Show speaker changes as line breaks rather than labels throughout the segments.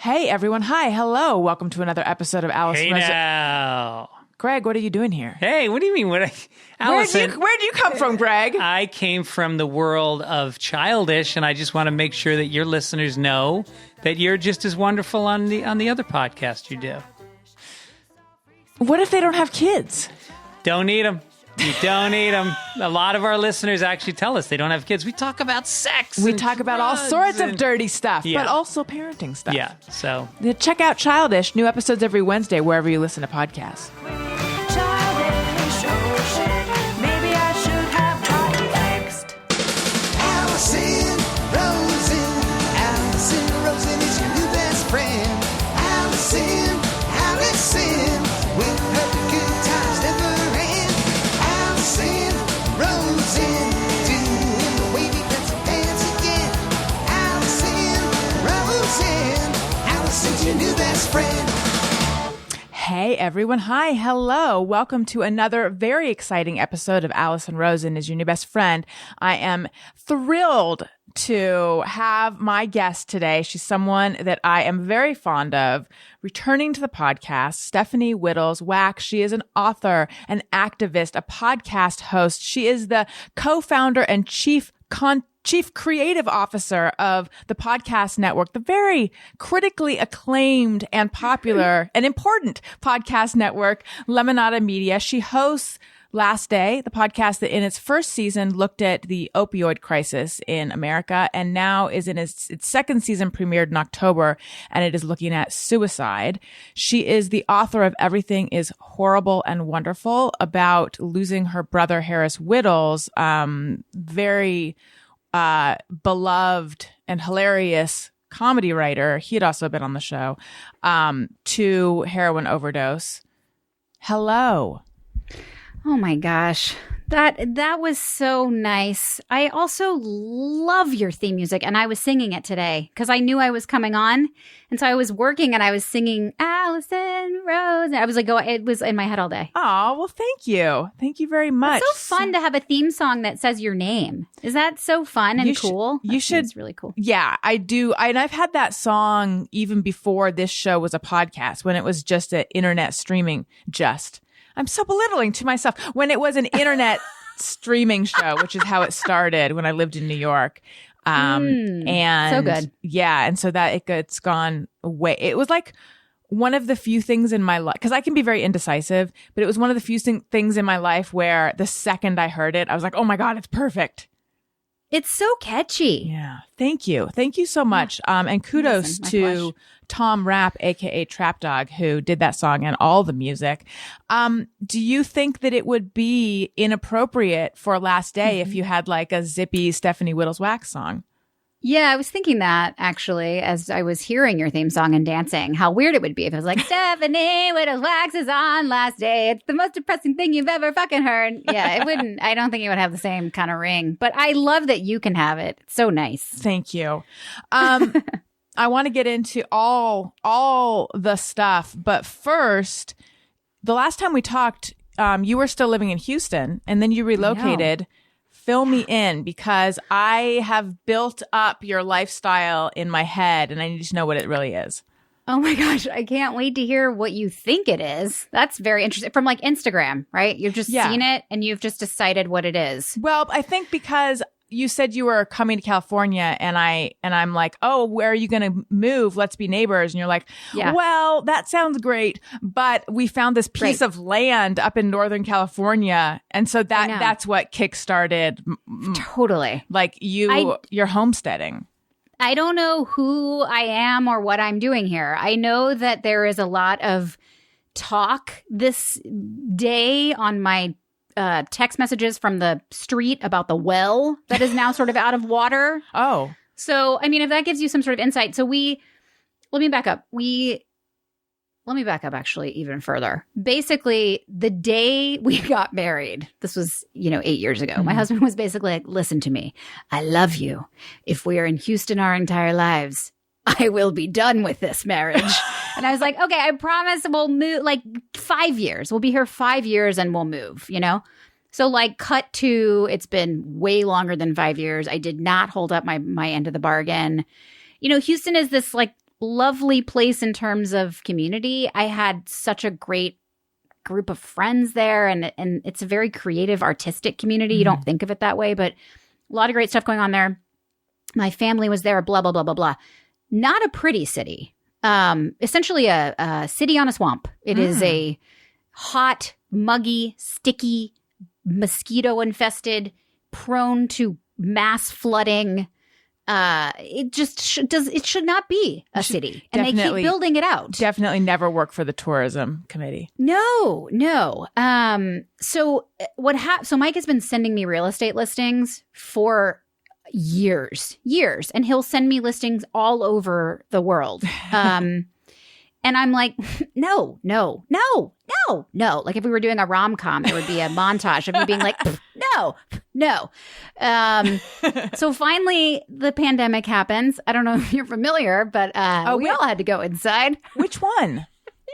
Hey, everyone. Hi. Hello. Welcome to another episode of Alice.
Hey now.
Greg, what are you doing here?
Hey, what do you mean?
Allison, where'd you come from, Greg?
I came from the world of Childish, and I just want to make sure that your listeners know that you're just as wonderful on the other podcast you do.
What if they don't have kids?
Don't need them. You don't need them. A lot of our listeners actually tell us they don't have kids. We talk about sex.
We talk about all sorts of dirty stuff, but also parenting stuff.
Yeah, so.
Check out Childish. New episodes every Wednesday, wherever you listen to podcasts.
Maybe I should have got next. Allison Rosen is your new best friend. Allison, with her good times never end. Allison Rosen, doing the wavy pencil dance again. Allison's your new best friend.
Hey, everyone. Hi. Hello. Welcome to another very exciting episode of Allison Rosen is your new best friend. I am thrilled to have my guest today. She's someone that I am very fond of. Returning to the podcast, Stephanie Wittels Wachs. She is an author, an activist, a podcast host. She is the co-founder and chief creative officer of the podcast network, the very critically acclaimed and popular and important podcast network, Lemonada Media. She hosts Last Day, the podcast that in its first season looked at the opioid crisis in America and now is in its second season, premiered in October, and it is looking at suicide. She is the author of Everything is Horrible and Wonderful, about losing her brother, Harris Wittels, very beloved and hilarious comedy writer. He had also been on the show, to heroin overdose. Hello.
Oh my gosh. That was so nice. I also love your theme music, and I was singing it today because I knew I was coming on. And so I was working and I was singing Allison Rose. I was like, it was in my head all day.
Oh, well, thank you. Thank you very much.
It's so fun to have a theme song that says your name. Is that so fun and cool?
You should.
It's really cool.
Yeah, I do. And I've had that song even before this show was a podcast, when it was just an internet streaming I'm so belittling to myself. When it was an internet streaming show, which is how it started when I lived in New York. And
so good.
Yeah. And so that it's gone away. It was like one of the few things in my life, because I can be very indecisive, but it was one of the few things in my life where the second I heard it, I was like, oh my God, it's perfect.
It's so catchy.
Yeah. Thank you. Thank you so much. And kudos to Tom Rapp, aka Trap Dog, who did that song and all the music. Do you think that it would be inappropriate for Last Day if you had like a zippy Stephanie Wittels Wachs song?
Yeah, I was thinking that actually as I was hearing your theme song and dancing, how weird it would be if it was like, Stephanie Wittels Wachs is on Last Day. It's the most depressing thing you've ever fucking heard. Yeah, it wouldn't. I don't think it would have the same kind of ring, but I love that you can have it. It's so nice.
Thank you. I want to get into all the stuff, but first, the last time we talked, you were still living in Houston and then you relocated. Fill me in, because I have built up your lifestyle in my head and I need to know what it really is.
Oh my gosh, I can't wait to hear what you think it is. That's very interesting. From like Instagram, right? You've just seen it and you've just decided what it is.
Well, I think because you said you were coming to California and I'm like, oh, where are you going to move? Let's be neighbors. And you're like, well, that sounds great. But we found this piece of land up in Northern California. And so that's what kickstarted.
Totally.
Like you're homesteading.
I don't know who I am or what I'm doing here. I know that there is a lot of talk this day on my text messages from the street about the well that is now sort of out of water.
Oh.
So, I mean, if that gives you some sort of insight. So let me back up. Let me back up actually even further. Basically, the day we got married, this was, 8 years ago, my husband was basically like, listen to me. I love you. If we are in Houston our entire lives, I will be done with this marriage. And I was like, okay, I promise we'll move like 5 years. We'll be here 5 years and we'll move, So like cut to, it's been way longer than 5 years. I did not hold up my end of the bargain. Houston is this like lovely place in terms of community. I had such a great group of friends there, and it's a very creative, artistic community. You don't think of it that way, but a lot of great stuff going on there. My family was there, blah, blah, blah, blah, blah. Not a pretty city. Essentially a city on a swamp. It is a hot, muggy, sticky, mosquito-infested, prone to mass flooding. It just it should not be a city. And they keep building it out.
Definitely never work for the tourism committee.
No. So Mike has been sending me real estate listings for years, and he'll send me listings all over the world. And I'm like, no. Like if we were doing a rom-com, it would be a montage of me being like, no. So finally, the pandemic happens. I don't know if you're familiar, but we all had to go inside.
Which one?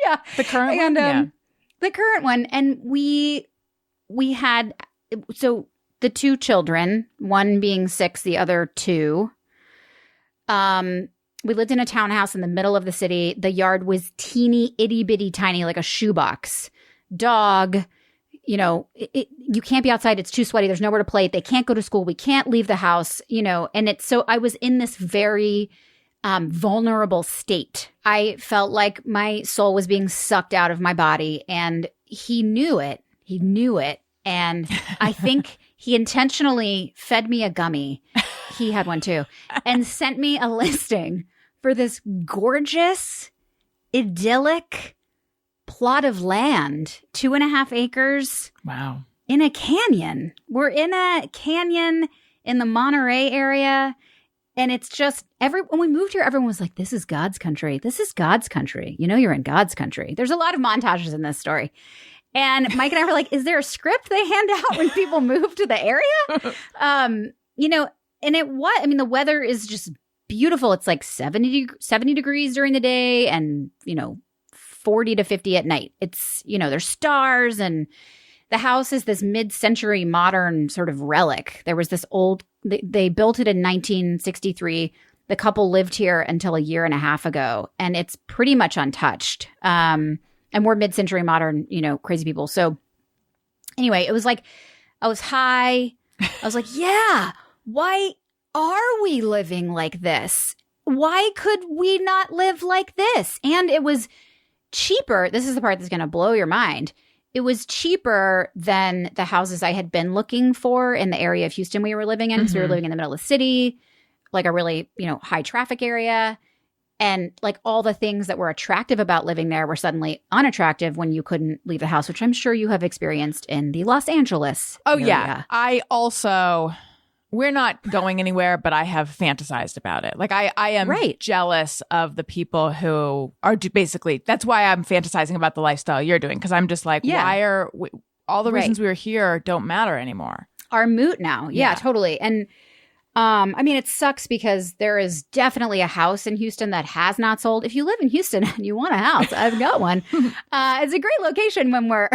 Yeah.
The current one? Yeah.
The current one. And we had, so the two children, one being 6, the other 2, we lived in a townhouse in the middle of the city. The yard was teeny, itty bitty tiny, like a shoebox. Dog, you can't be outside. It's too sweaty. There's nowhere to play. They can't go to school. We can't leave the house, and so I was in this very vulnerable state. I felt like my soul was being sucked out of my body, and he knew it. And I think he intentionally fed me a gummy. He had one too, and sent me a listing for this gorgeous, idyllic plot of land, 2.5 acres.
Wow.
In a canyon. We're in a canyon in the Monterrey area. And it's just, when we moved here, everyone was like, this is God's country. This is God's country. You're in God's country. There's a lot of montages in this story. And Mike and I were like, is there a script they hand out when people move to the area? And it was, the weather is just beautiful. It's like 70 degrees during the day and, 40 to 50 at night. It's, there's stars, and the house is this mid-century modern sort of relic. There was this they built it in 1963. The couple lived here until a year and a half ago, and it's pretty much untouched. And we're mid-century modern, crazy people. So anyway, it was like, I was high. I was like, yeah, why are we living like this? Why could we not live like this? And it was cheaper. This is the part that's going to blow your mind. It was cheaper than the houses I had been looking for in the area of Houston we were living in, because we were living in the middle of the city, like a really, high traffic area. And like all the things that were attractive about living there were suddenly unattractive when you couldn't leave the house, which I'm sure you have experienced in the Los Angeles area.
Yeah. I also, we're not going anywhere, but I have fantasized about it. Like I am jealous of the people who are basically, that's why I'm fantasizing about the lifestyle you're doing. Cause I'm just like, why are all the reasons we were here don't matter anymore.
Are moot now. Yeah, totally. And it sucks because there is definitely a house in Houston that has not sold. If you live in Houston and you want a house, I've got one. It's a great location when we're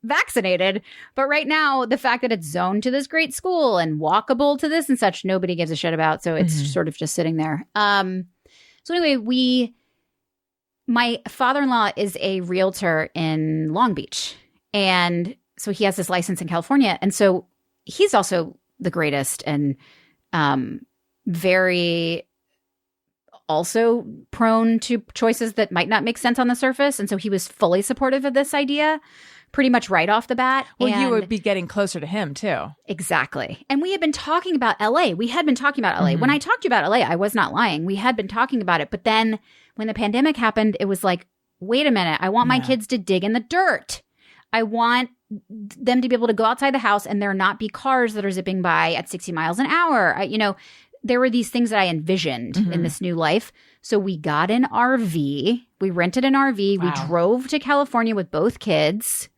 vaccinated. But right now, the fact that it's zoned to this great school and walkable to this and such, nobody gives a shit about. So it's sort of just sitting there. So anyway, my father-in-law is a realtor in Long Beach. And so he has this license in California. And so he's also the greatest and very also prone to choices that might not make sense on the surface. And so he was fully supportive of this idea pretty much right off the bat.
Well, you would be getting closer to him too.
Exactly. And we had been talking about LA. When I talked to you about LA, I was not lying. We had been talking about it. But then when the pandemic happened, it was like, wait a minute, I want my kids to dig in the dirt. I want them to be able to go outside the house and there not be cars that are zipping by at 60 miles an hour. There were these things that I envisioned in this new life. So we got an RV. We rented an RV. Wow. We drove to California with both kids.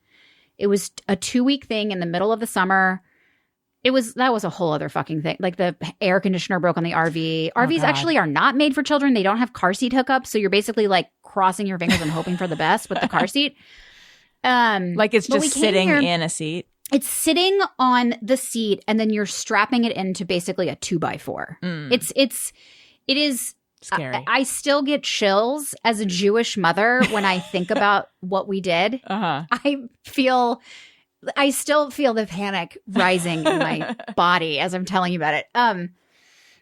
It was a 2-week thing in the middle of the summer. That was a whole other fucking thing. Like the air conditioner broke on the RV. RVs actually are not made for children. They don't have car seat hookups. So you're basically like crossing your fingers and hoping for the best with the car seat.
Like it's just sitting in a seat.
It's sitting on the seat and then you're strapping it into basically a 2x4. It is
Scary.
I still get chills as a Jewish mother when I think about what we did.
Uh-huh.
I still feel the panic rising in my body as I'm telling you about it.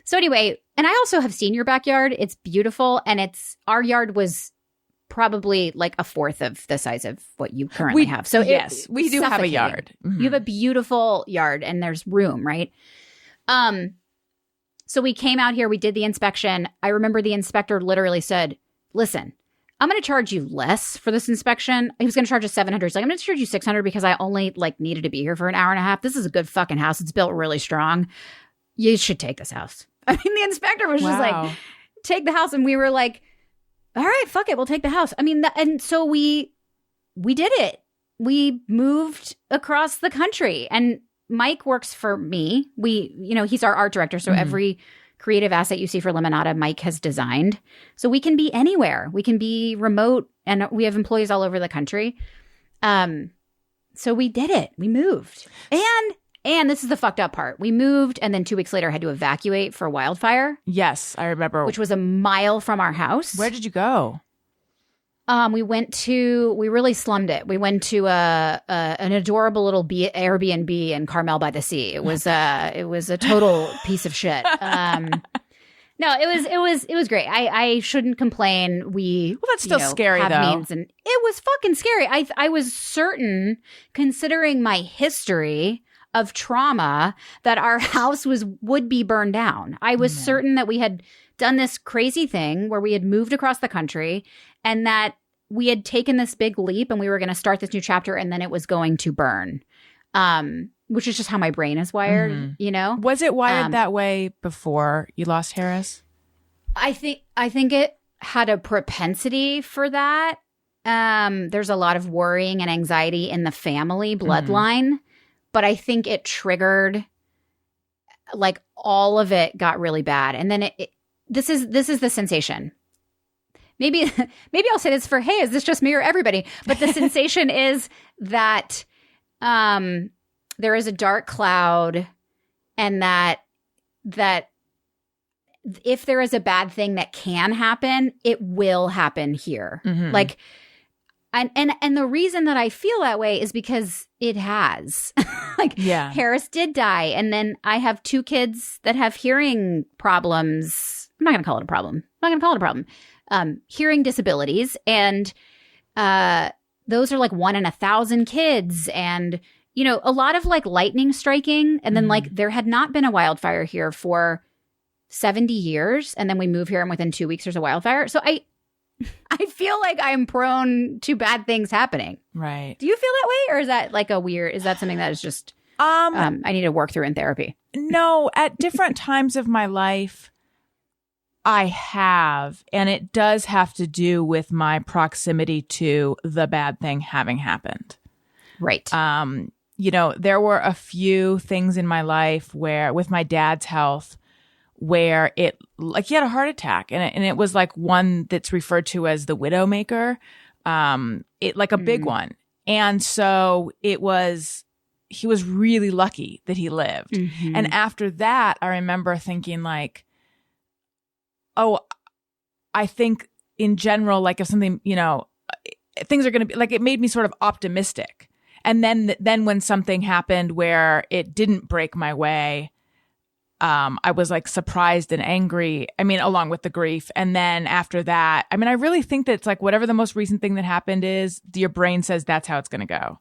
So anyway, and I also have seen your backyard. It's beautiful, and our yard was probably like a fourth of the size of what you currently have. So
yes, we do have a
suffocating.
yard. Mm-hmm.
You have a beautiful yard, and there's room, right? So we came out here, we did the inspection. I remember the inspector literally said, listen, I'm going to charge you less for this inspection. He was going to charge us $700. He's like, I'm going to charge you $600 because I only needed to be here for an hour and a half. This is a good fucking house. It's built really strong. You should take this house. I mean, the inspector was just like, take the house. And we were like, all right, fuck it. We'll take the house. I mean, and so we did it. We moved across the country, and Mike works for me. He's our art director. So every creative asset you see for Lemonada, Mike has designed. So we can be anywhere. We can be remote, and we have employees all over the country. So we did it. We moved. And this is the fucked up part. We moved, and then 2 weeks later had to evacuate for a wildfire.
Yes, I remember.
Which was a mile from our house.
Where did you go?
We really slummed it. We went to an adorable little Airbnb in Carmel by the Sea. It was a total piece of shit. No, it was great. I shouldn't complain.
That's still scary though.
Means, and it was fucking scary. I was certain, considering my history of trauma, that our house would be burned down. I was certain that we had done this crazy thing where we had moved across the country, and that we had taken this big leap, and we were going to start this new chapter, and then it was going to burn. Which is just how my brain is wired, you know?
Was it wired that way before you lost Harris?
I think it had a propensity for that. There's a lot of worrying and anxiety in the family bloodline, but I think it triggered, all of it got really bad. And then this is the sensation. Maybe I'll say this for, hey, is this just me or everybody? But the sensation is that there is a dark cloud, and that if there is a bad thing that can happen, it will happen here. And the reason that I feel that way is because it has. Harris did die, and then I have 2 kids that have hearing problems. I'm not going to call it a problem. Hearing disabilities, and those are 1 in 1,000 kids, and a lot of lightning striking, and then there had not been a wildfire here for 70 years, and then we move here, and within 2 weeks there's a wildfire. So I feel like I'm prone to bad things happening.
Right.
Do you feel that way, or is that is that something that is just I need to work through in therapy?
No, at different times of my life I have, and it does have to do with my proximity to the bad thing having happened. Right. There were a few things in my life where, with my dad's health, where he had a heart attack, and it was one that's referred to as the widowmaker, a big one. And so he was really lucky that he lived. And after that, I remember thinking I think in general, if something, things are going to be it made me sort of optimistic. And then when something happened where it didn't break my way, I was surprised and angry. I mean, along with the grief. And then after that, I mean, I really think that it's whatever the most recent thing that happened is, your brain says that's how it's going to go.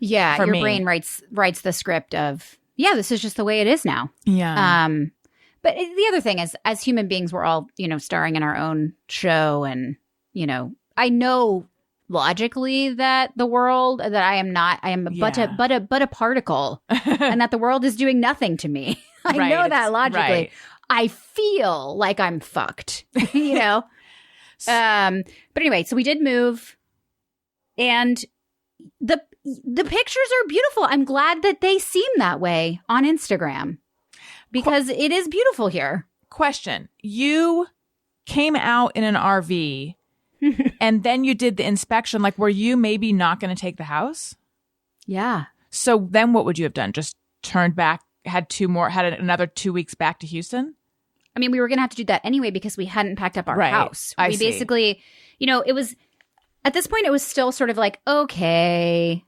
Yeah. Your brain writes the script of, this is just the way it is now.
Yeah.
But the other thing is, as human beings, we're all, starring in our own show. And, I know logically that the world, that I am but a particle, and that the world is doing nothing to me. I know that logically. Right. I feel like I'm fucked, But anyway, so we did move, and the pictures are beautiful. I'm glad that they seem that way on Instagram, because it is beautiful here.
Question. You came out in an RV and then you did the inspection. Were you maybe not going to take the house?
Yeah.
So then what would you have done? Just turned back, had another 2 weeks back to Houston?
I mean, we were going to have to do that anyway because we hadn't packed up our
Right.
house.
I
We
see.
basically, it was, at this point, it was still sort of like, okay,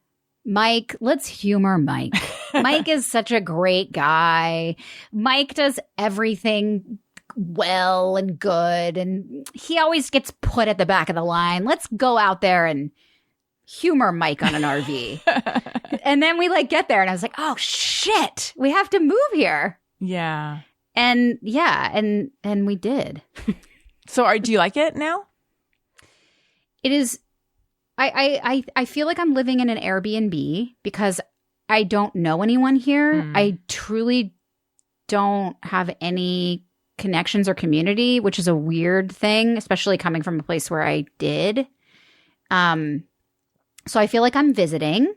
Mike, let's humor Mike. Mike is such a great guy. Mike does everything well and good, and he always gets put at the back of the line. Let's go out there and humor Mike on an RV. And then we get there, and I was like, oh shit, we have to move here.
Yeah.
And yeah, and we did.
So do you like it now?
It is. I feel like I'm living in an Airbnb because I don't know anyone here. I truly don't have any connections or community, which is a weird thing, especially coming from a place where I did. So I feel like I'm visiting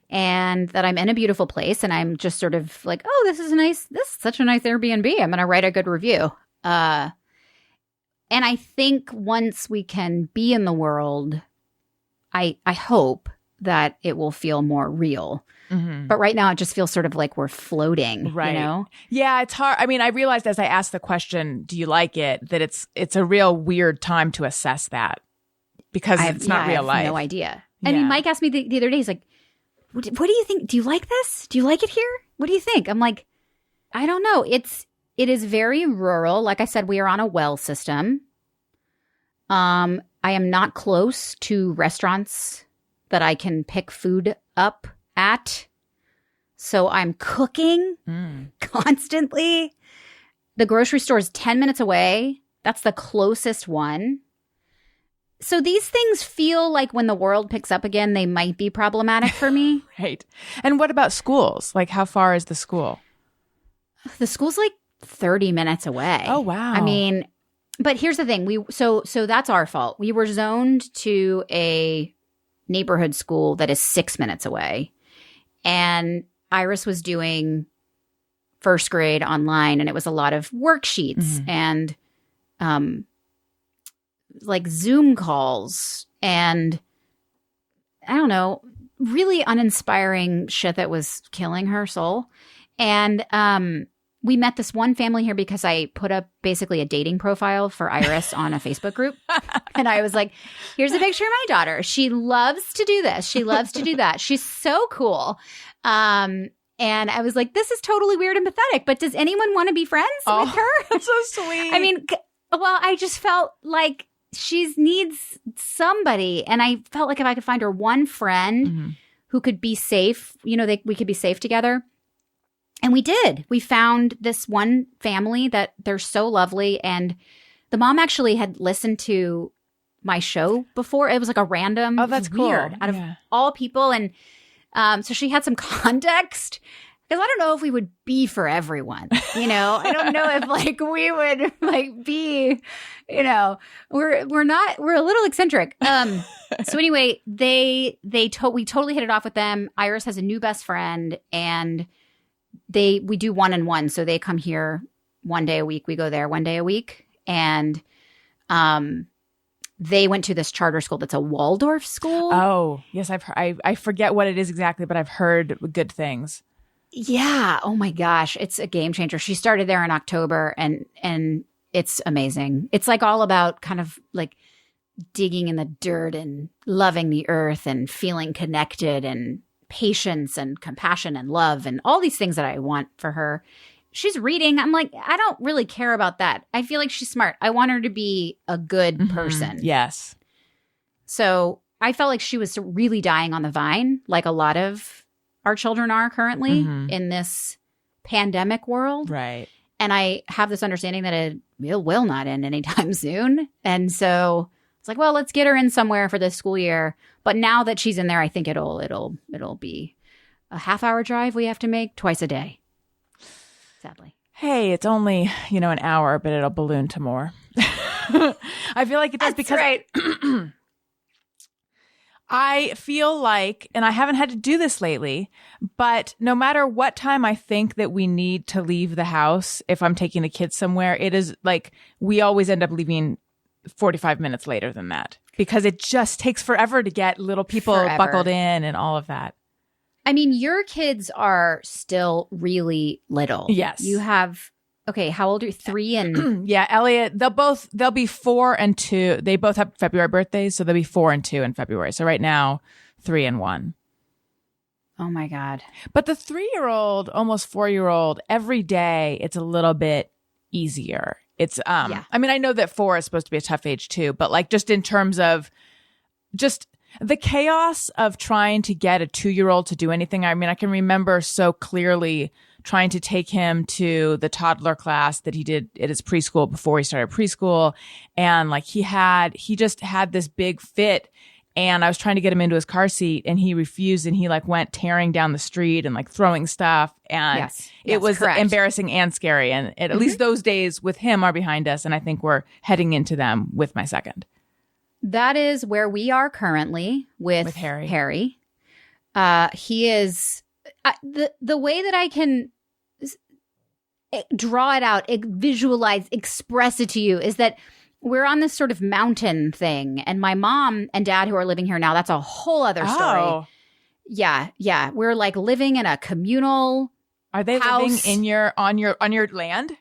and that I'm in a beautiful place, and I'm just sort of like, oh, this is such a nice Airbnb. I'm going to write a good review. And I think once we can be in the world, I hope that it will feel more real. But right now it just feels sort of like we're floating,
Right. Yeah, it's hard. I mean, I realized as I asked the question, do you like it, that it's a real weird time to assess that because it's not real life.
I have no idea. I
Yeah.
mean, Mike asked me the other day, he's like, what do you think? Do you like this? Do you like it here? What do you think? I'm like, I don't know. It is very rural. Like I said, we are on a well system. I am not close to restaurants that I can pick food up at. So I'm cooking constantly. The grocery store is 10 minutes away. That's the closest one. So these things feel like when the world picks up again, they might be problematic for me.
Right. And what about schools? Like, how far is the school?
The school's 30 minutes away.
Oh, wow.
I mean, but here's the thing. So that's our fault. We were zoned to a neighborhood school that is 6 minutes away. And Iris was doing first grade online, and it was a lot of worksheets and Zoom calls and I don't know, really uninspiring shit that was killing her soul. And we met this one family here because I put up basically a dating profile for Iris on a Facebook group. And I was like, here's a picture of my daughter. She loves to do this. She loves to do that. She's so cool. And I was like, this is totally weird and pathetic, but does anyone want to be friends with her?
That's so sweet.
I mean, well, I just felt like she needs somebody. And I felt like if I could find her one friend who could be safe, we could be safe together. And we did. We found this one family that they're so lovely. And the mom actually had listened to my show before. It was like a random,
Oh, that's
weird,
cool.
out of
Yeah.
all people. And so she had some context. Because I don't know if we would be for everyone, I don't know if we would be, we're a little eccentric. So anyway, we totally hit it off with them. Iris has a new best friend, and we do 1-on-1. So they come here one day a week. We go there one day a week. And, they went to this charter school that's a Waldorf school.
Oh, yes. I forget what it is exactly, but I've heard good things.
Yeah. Oh my gosh. It's a game changer. She started there in October and it's amazing. It's all about kind of digging in the dirt and loving the earth and feeling connected and patience and compassion and love and all these things that I want for her. She's reading. I'm like, I don't really care about that. I feel like she's smart. I want her to be a good person.
Yes.
So I felt like she was really dying on the vine, like a lot of our children are currently in this pandemic world.
Right.
And I have this understanding that it will not end anytime soon. And so it's like, well, let's get her in somewhere for this school year. But now that she's in there, I think it'll be a half-hour drive we have to make twice a day. Sadly.
Hey, it's only, an hour, but it'll balloon to more. I feel like it does because
right.
I feel like, and I haven't had to do this lately, but no matter what time I think that we need to leave the house, if I'm taking the kids somewhere, it is we always end up leaving 45 minutes later than that because it just takes forever to get little people buckled in and all of that.
I mean, your kids are still really little.
Yes.
You have Okay, how old are you? 3 and
Yeah, Elliot, they'll be 4 and 2. They both have February birthdays, so they'll be 4 and 2 in February. So right now, 3 and 1.
oh my God.
But the 3-year-old, almost 4-year-old, every day it's a little bit easier. It's
Yeah.
I mean, I know that 4 is supposed to be a tough age too, but like just in terms of just the chaos of trying to get a 2-year-old to do anything. I mean, I can remember so clearly trying to take him to the toddler class that he did at his preschool before he started preschool. And like he just had this big fit, and I was trying to get him into his car seat and he refused, and he like went tearing down the street and like throwing stuff. And
Yes,
it was
correct.
embarrassing and scary. And at least those days with him are behind us. And I think we're heading into them with my second.
That is where we are currently with
Harry.
He is the way that I can draw it out, visualize, express it to you is that we're on this sort of mountain thing, and my mom and dad who are living here now, that's a whole other story.
Oh,
Yeah. We're like living in a communal
are they
house.
living on your land?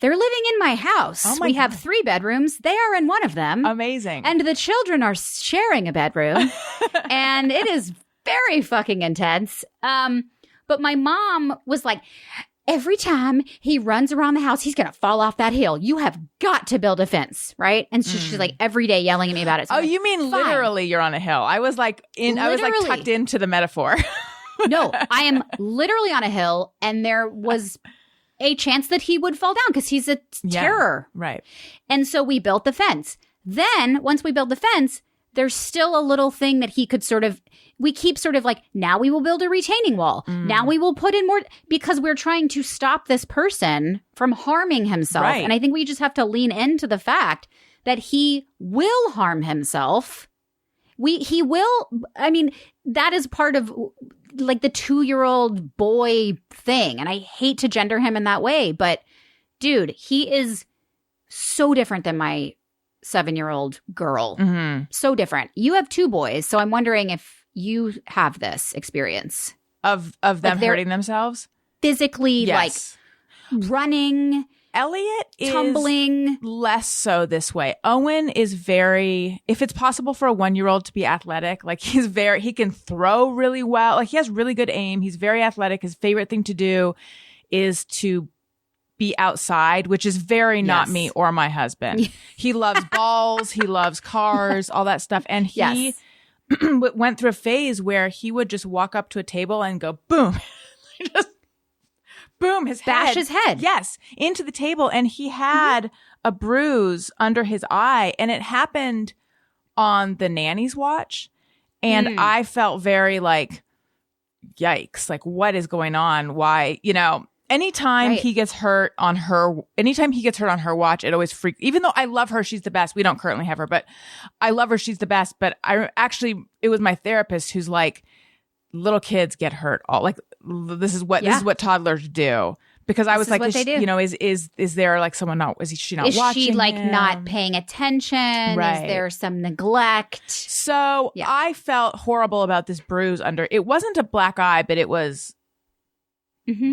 They're living in my house.
Oh my
we have
God.
3 bedrooms. They are in one of them.
Amazing.
And the children are sharing a bedroom. And it is very fucking intense. But my mom was like, every time he runs around the house, he's going to fall off that hill. You have got to build a fence, right? And so she's like every day yelling at me about it. So
oh,
I'm like,
you mean
fine.
literally you're on a hill. I was like
Literally.
tucked into the metaphor.
No, I am literally on a hill, and there was a chance that he would fall down because he's a terror.
Right.
And so we built the fence. Then once we build the fence, there's still a little thing that he could we keep sort of like, now we will build a retaining wall. Now we will put in more, because we're trying to stop this person from harming himself.
Right.
And I think we just have to lean into the fact that he will harm himself. He will, I mean, that is part of like the 2-year-old boy thing. And I hate to gender him in that way, but dude, he is so different than my 7-year-old girl.
Mm-hmm.
So different. You have 2 boys, so I'm wondering if you have this experience
Of them
Like they're-
hurting themselves?
physically,
Yes.
like running,
Elliot is
tumbling.
less so this way. Owen is very, if it's possible for a 1-year-old to be athletic, like he can throw really well. Like he has really good aim. He's very athletic. His favorite thing to do is to be outside, which is very not
Yes.
me or my husband. He loves balls. He loves cars, all that stuff. And he
Yes.
went through a phase where he would just walk up to a table and go, boom. Just boom, his
Bash
head.
his head.
Yes, into the table. And he had a bruise under his eye, and it happened on the nanny's watch. And I felt very like, yikes, like what is going on? Why, anytime
Right.
he gets hurt on her watch, it always freaks. Even though I love her, she's the best. We don't currently have her, but I love her. She's the best. But it was my therapist who's like, little kids get hurt all like this is what toddlers do. Because I was
is
like,
what they do.
is there like someone not? Is she not
Is
watching?
she like
him?
not paying attention?
Right.
Is there some neglect?
So
Yeah.
I felt horrible about this bruise under. It wasn't a black eye, but it was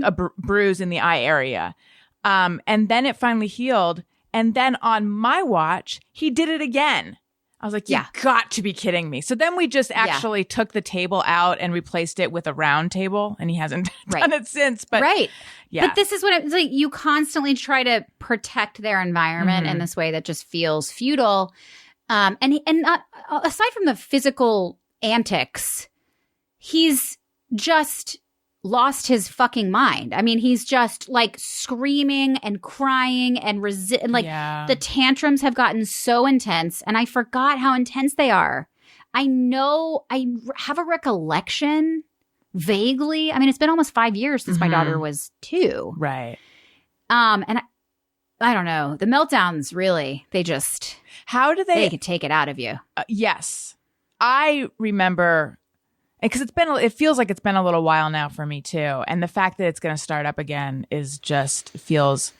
a bruise in the eye area. And then it finally healed. And then on my watch, he did it again. I was like, you got to be kidding me. So then we just actually took the table out and replaced it with a round table, and he hasn't done it since. But
right.
yeah.
But this is what it's like. You constantly try to protect their environment in this way that just feels futile. And aside from the physical antics, he's just lost his fucking mind. I mean, he's just like screaming and crying and the tantrums have gotten so intense, and I forgot how intense they are. I know I have a recollection vaguely. I mean, it's been almost 5 years since my daughter was 2.
Right.
And I don't know. The meltdowns really, they could take it out of you.
Yes. I remember, because it feels like it's been a little while now for me too. And the fact that it's going to start up again feels,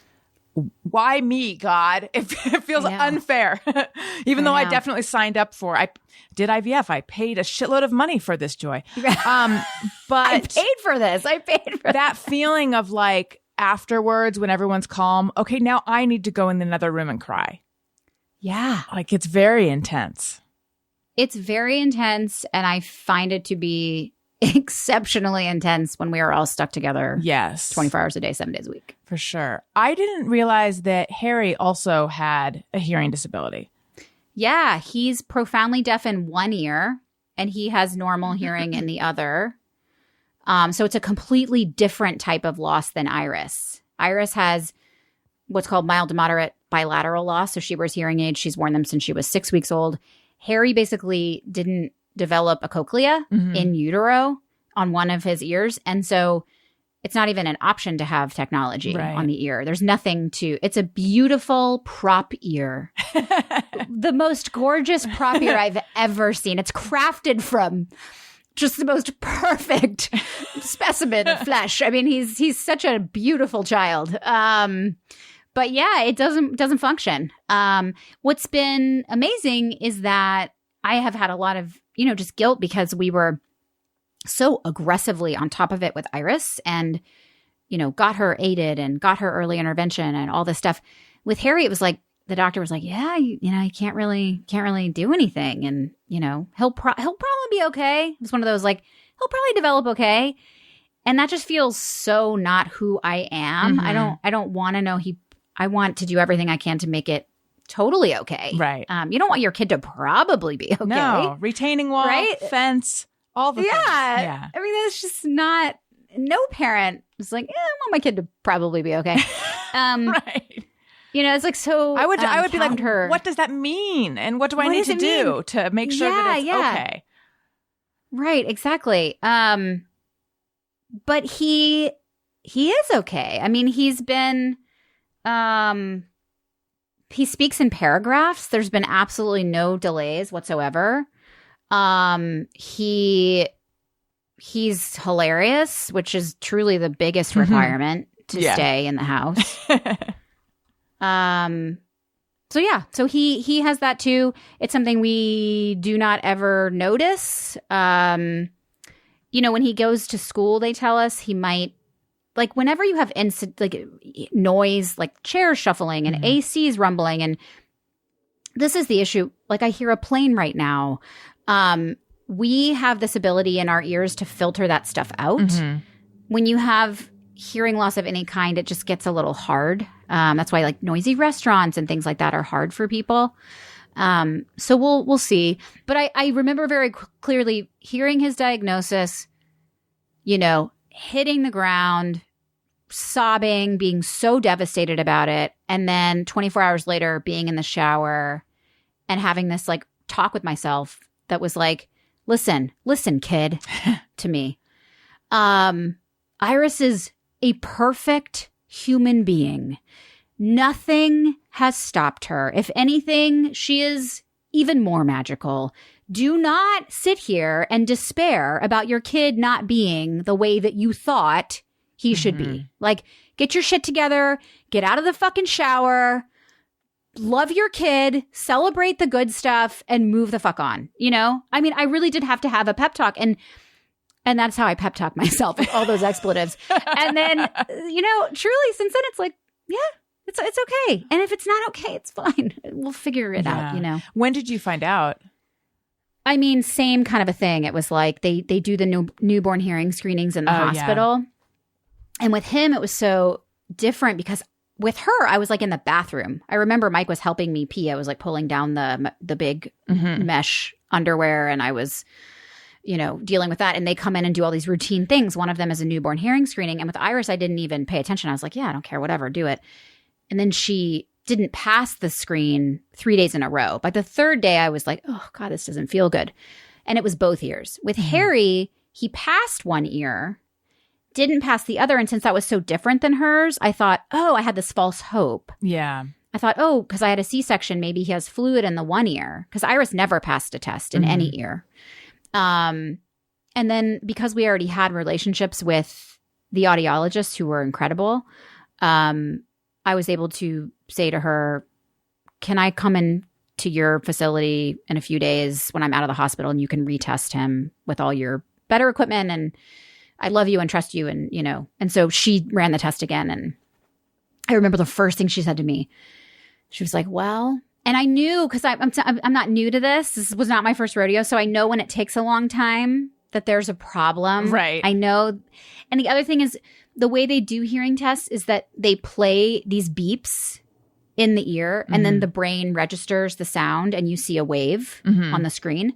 why me, God? It feels unfair. Even though I definitely signed up I did IVF. I paid a shitload of money for this joy. But
I paid for this.
that feeling of like, afterwards when everyone's calm, okay, now I need to go in another room and cry.
Yeah.
Like, it's very intense.
It's very intense, and I find it to be exceptionally intense when we are all stuck together.
Yes.
24 hours a day, 7 days a week.
For sure. I didn't realize that Harry also had a hearing disability.
Yeah, he's profoundly deaf in one ear, and he has normal hearing in the other. So it's a completely different type of loss than Iris. Iris has what's called mild to moderate bilateral loss. So she wears hearing aids. She's worn them since she was 6 weeks old. Harry basically didn't develop a cochlea in utero on one of his ears. And so it's not even an option to have technology on the ear. There's nothing to, it's a beautiful prop ear. The most gorgeous prop ear I've ever seen. It's crafted from just the most perfect specimen of flesh. I mean, he's such a beautiful child. But yeah, it doesn't function. What's been amazing is that I have had a lot of, just guilt because we were so aggressively on top of it with Iris and, got her aided and got her early intervention and all this stuff. With Harry, it was like, the doctor was like, yeah, you can't really do anything. And, he'll probably be okay. It was one of those like, he'll probably develop okay. And that just feels so not who I am. I don't want to know I want to do everything I can to make it totally okay.
Right.
You don't want your kid to probably be okay.
No. Retaining wall, fence, all the things. Yeah.
I mean, that's just not, no parent is like, I want my kid to probably be okay.
Right.
It's like, so
I would be like, what does that mean? And what do I need to do to make sure that it's okay?
Right. Exactly. But he is okay. I mean, he's been, he speaks in paragraphs. There's been absolutely no delays whatsoever. He's hilarious, which is truly the biggest requirement to stay in the house. So he has that too. It's something we do not ever notice. When he goes to school, they tell us he might, like, whenever you have noise, like chairs shuffling and ACs rumbling, and this is the issue. Like, I hear a plane right now. We have this ability in our ears to filter that stuff out. When you have hearing loss of any kind, it just gets a little hard. That's why like noisy restaurants and things like that are hard for people. So we'll see. But I remember very clearly hearing his diagnosis, hitting the ground, sobbing, being so devastated about it. And then 24 hours later, being in the shower and having this like talk with myself that was like, listen, kid, to me. Iris is a perfect human being. Nothing has stopped her. If anything, she is even more magical. Do not sit here and despair about your kid not being the way that you thought he should be. Like, get your shit together, get out of the fucking shower, love your kid, celebrate the good stuff, and move the fuck on. I mean, I really did have to have a pep talk, and that's how I pep talk myself with all those expletives. And then, truly, since then, it's like, yeah, it's okay. And if it's not okay, it's fine. We'll figure it out,
When did you find out?
I mean, same kind of a thing. It was like they do the newborn hearing screenings in the hospital. Yeah. And with him, it was so different because with her, I was like in the bathroom. I remember Mike was helping me pee. I was like pulling down the big mesh underwear, and I was dealing with that. And they come in and do all these routine things. One of them is a newborn hearing screening. And with Iris, I didn't even pay attention. I was like, yeah, I don't care, whatever, do it. And then she didn't pass the screen 3 days in a row. By the third day, I was like, oh God, this doesn't feel good. And it was both ears. With Harry, he passed one ear, didn't pass the other. And since that was so different than hers, I thought, I had this false hope.
Yeah.
I thought, because I had a C-section, maybe he has fluid in the one ear. Because Iris never passed a test in any ear. And then because we already had relationships with the audiologists who were incredible, I was able to say to her, can I come in to your facility in a few days when I'm out of the hospital and you can retest him with all your better equipment? And I love you and trust you. And, and so she ran the test again. And I remember the first thing she said to me, she was like, well, and I knew, because I'm not new to this. This was not my first rodeo. So I know when it takes a long time that there's a problem.
Right.
I know. And the other thing is the way they do hearing tests is that they play these beeps in the ear and then the brain registers the sound and you see a wave on the screen.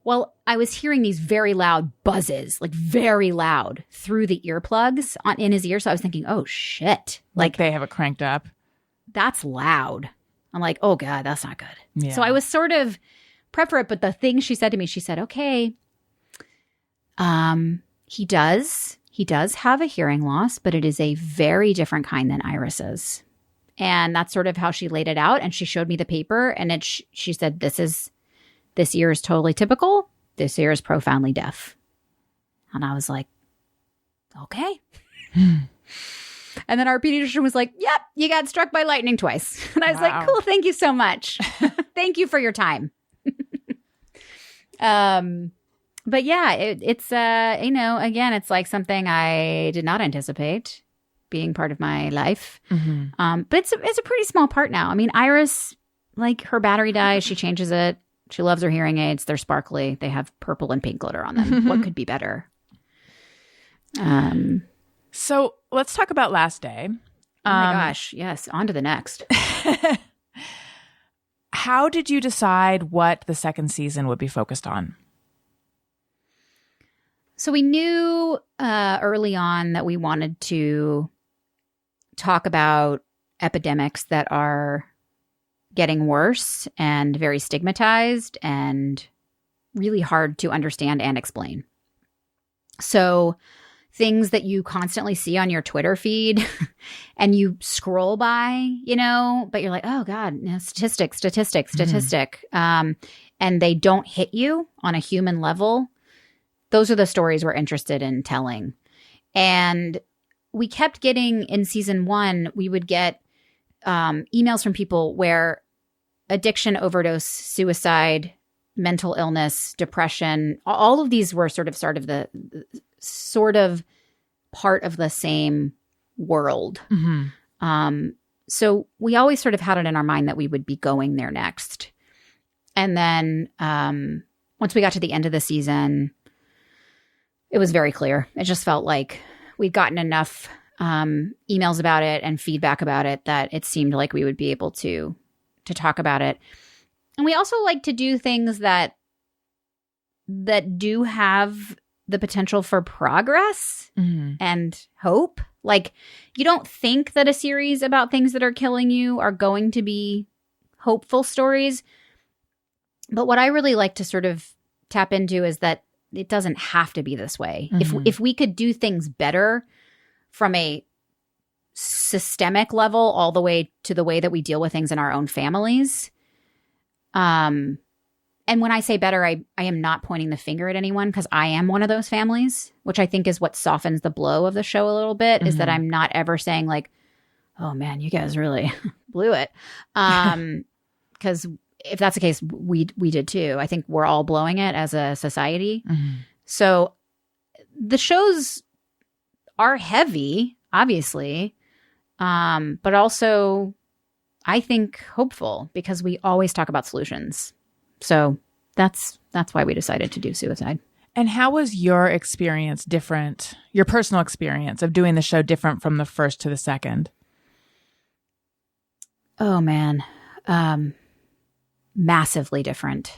Well, I was hearing these very loud buzzes, like very loud through the earplugs in his ear. So I was thinking, oh shit.
Like they have it cranked up.
That's loud. I'm like, oh God, that's not good.
Yeah.
So I was sort of prepped for it. But the thing she said to me, she said, okay, he does have a hearing loss, but it is a very different kind than Iris's. And that's sort of how she laid it out. And she showed me the paper and she said, this ear is totally typical. This ear is profoundly deaf. And I was like, okay. And then our pediatrician was like, yep, you got struck by lightning twice. And I was like, cool, thank you so much. Thank you for your time. But yeah, it's, again, it's like something I did not anticipate being part of my life. But it's a pretty small part now. I mean, Iris, like her battery dies, she changes it. She loves her hearing aids. They're sparkly. They have purple and pink glitter on them. What could be better?
So let's talk about last day.
Oh my gosh. Yes. On to the next.
How did you decide what the second season would be focused on?
So we knew early on that we wanted to talk about epidemics that are getting worse and very stigmatized and really hard to understand and explain. So things that you constantly see on your Twitter feed and you scroll by, but you're like, oh God, statistic. And they don't hit you on a human level. Those are the stories we're interested in telling. And we kept getting, in season 1, we would get emails from people where addiction, overdose, suicide, mental illness, depression, all of these were sort of part of the same world. So we always sort of had it in our mind that we would be going there next. And then once we got to the end of the season, it was very clear. It just felt like we'd gotten enough emails about it and feedback about it that it seemed like we would be able to talk about it. And we also like to do things that do have the potential for progress and hope. Like, you don't think that a series about things that are killing you are going to be hopeful stories. But what I really like to sort of tap into is that it doesn't have to be this way. If we could do things better from a systemic level all the way to the way that we deal with things in our own families. And when I say better, I am not pointing the finger at anyone, because I am one of those families, which I think is what softens the blow of the show a little bit, is that I'm not ever saying like, oh man, you guys really blew it. Because if that's the case, we did too. I think we're all blowing it as a society. So the shows are heavy, obviously, but also I think hopeful, because we always talk about solutions. So that's why we decided to do suicide.
And how was your experience different, your personal experience of doing the show different from the first to the second?
Oh man, massively different.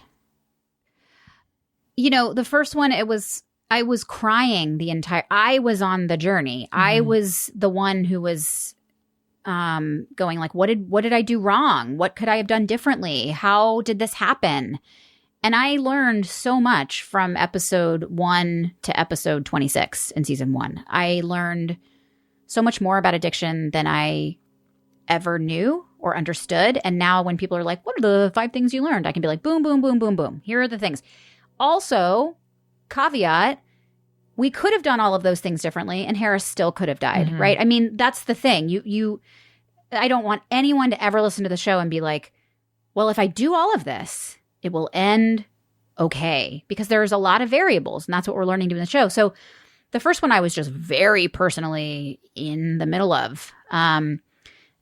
The first one, I was crying I was on the journey. I was the one who was going like, what did I do wrong? What could I have done differently? How did this happen? And I learned so much from episode 1 to episode 26 in season 1. I learned so much more about addiction than I ever knew or understood. And now when people are like, what are the 5 things you learned? I can be like, boom, boom, boom, boom, boom. Here are the things. Also, caveat, we could have done all of those things differently and Harris still could have died, right? I mean, that's the thing. I don't want anyone to ever listen to the show and be like, well, if I do all of this, it will end okay, because there's a lot of variables, and that's what we're learning to do in the show. So the first one I was just very personally in the middle of.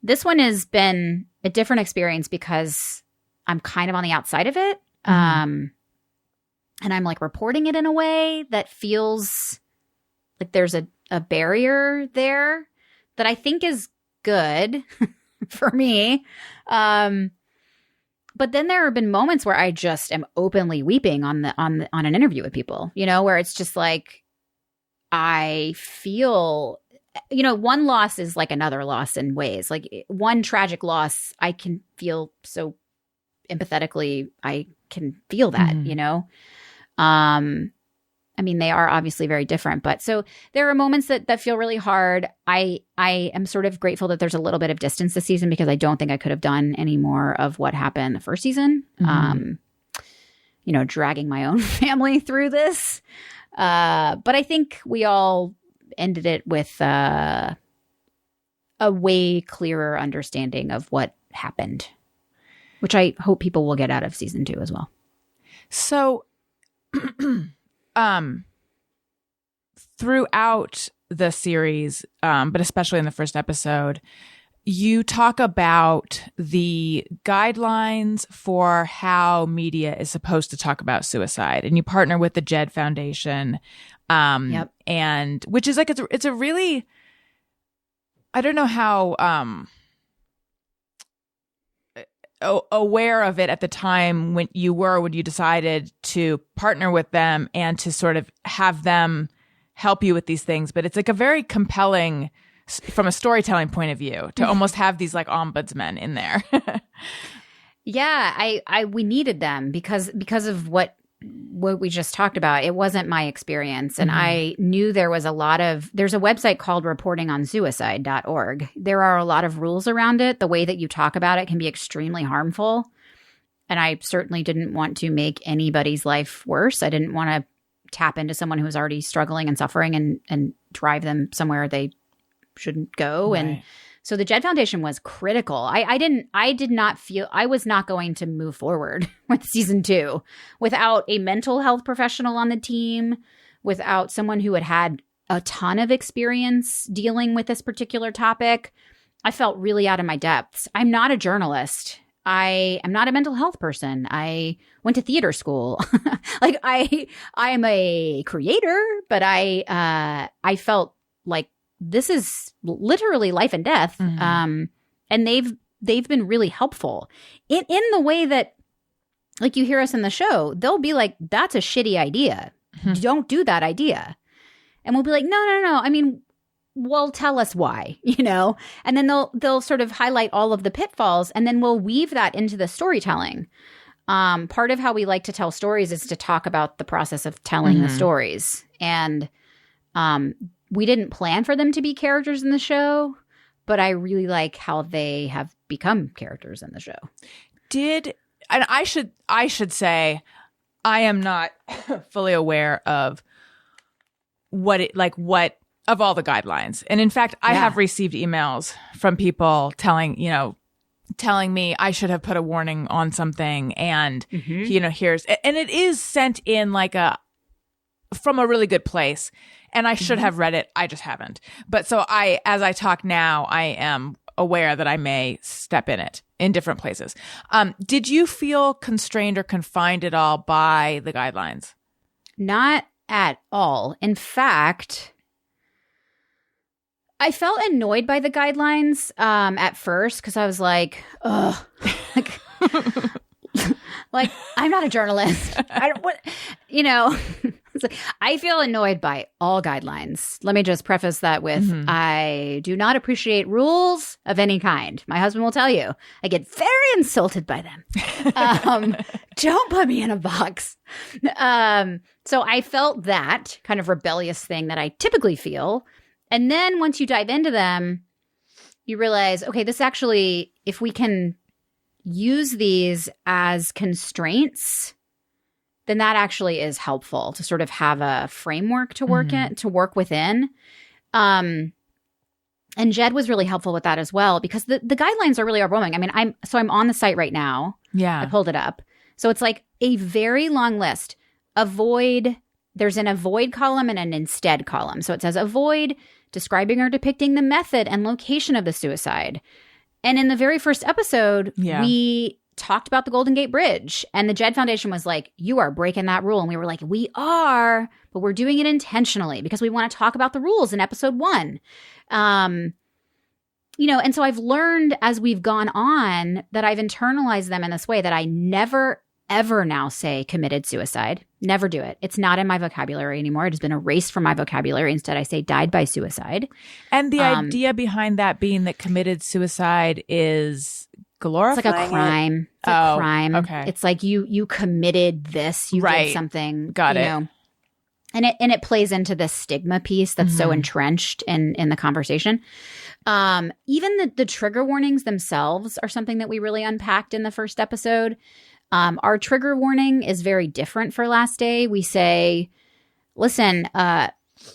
This one has been a different experience because I'm kind of on the outside of it. And I'm like reporting it in a way that feels like there's a barrier there that I think is good for me. But then there have been moments where I just am openly weeping on an interview with people, where it's just like, I feel, one loss is like another loss in ways. Like one tragic loss, I can feel so empathetically, I can feel that, I mean, they are obviously very different, but so there are moments that feel really hard. I am sort of grateful that there's a little bit of distance this season because I don't think I could have done any more of what happened the first season. Dragging my own family through this. But I think we all ended it with a way clearer understanding of what happened, which I hope people will get out of season 2 as well.
So, throughout the series, but especially in the first episode, you talk about the guidelines for how media is supposed to talk about suicide, and you partner with the Jed Foundation, and which is like it's a really, I don't know how aware of it at the time when you decided to partner with them and to sort of have them help you with these things. But it's like a very compelling, from a storytelling point of view, to almost have these like ombudsmen in there.
Yeah, we needed them because of what we just talked about. It wasn't my experience. And I knew there's a website called reportingonsuicide.org. There are a lot of rules around it. The way that you talk about it can be extremely harmful. And I certainly didn't want to make anybody's life worse. I didn't want to tap into someone who was already struggling and suffering and drive them somewhere they shouldn't go. Right. And so the Jed Foundation was critical. I did not feel I was not going to move forward with season 2 without a mental health professional on the team, without someone who had a ton of experience dealing with this particular topic. I felt really out of my depths. I'm not a journalist. I am not a mental health person. I went to theater school. Like I am a creator, but I felt like this is literally life and death. And they've been really helpful in the way that, like, you hear us in the show, they'll be like, that's a shitty idea. Don't do that idea. And we'll be like, no. I mean, well, tell us why, and then they'll sort of highlight all of the pitfalls, and then we'll weave that into the storytelling. Part of how we like to tell stories is to talk about the process of telling the stories. And, we didn't plan for them to be characters in the show, but I really like how they have become characters in the show.
And I should say, I am not fully aware of what of all the guidelines. And in fact, I have received emails from people telling me I should have put a warning on something, and here's, and it is sent in from a really good place. And I should have read it. I just haven't. But so as I talk now, I am aware that I may step in it in different places. Did you feel constrained or confined at all by the guidelines?
Not at all. In fact, I felt annoyed by the guidelines at first because I was like, ugh. Like, I'm not a journalist. I feel annoyed by all guidelines. Let me just preface that with, I do not appreciate rules of any kind. My husband will tell you. I get very insulted by them. Don't put me in a box. So I felt that kind of rebellious thing that I typically feel. And then once you dive into them, you realize, okay, this actually, if we can use these as constraints, then that actually is helpful to sort of have a framework to work within. And Jed was really helpful with that as well, because the guidelines are really overwhelming. I mean, I'm on the site right now.
Yeah.
I pulled it up. So it's like a very long list. Avoid there's an avoid column and an instead column. So it says avoid, describing or depicting the method and location of the suicide. And in the very first episode, we talked about the Golden Gate Bridge, and the Jed Foundation was like, you are breaking that rule. And we were like, we are, but we're doing it intentionally because we want to talk about the rules in episode 1. You know, and so I've learned as we've gone on that I've internalized them in this way that I never, ever now say committed suicide. Never do it. It's not in my vocabulary anymore. It has been erased from my vocabulary. Instead, I say died by suicide.
And the idea behind that being that committed suicide is glorifying.
It's like a crime. It's a crime.
Okay.
It's like you committed this. You did something.
Got it.
Know. And it plays into this stigma piece that's so entrenched in the conversation. Even the trigger warnings themselves are something that we really unpacked in the first episode. Our trigger warning is very different for Last Day. We say, listen, I'm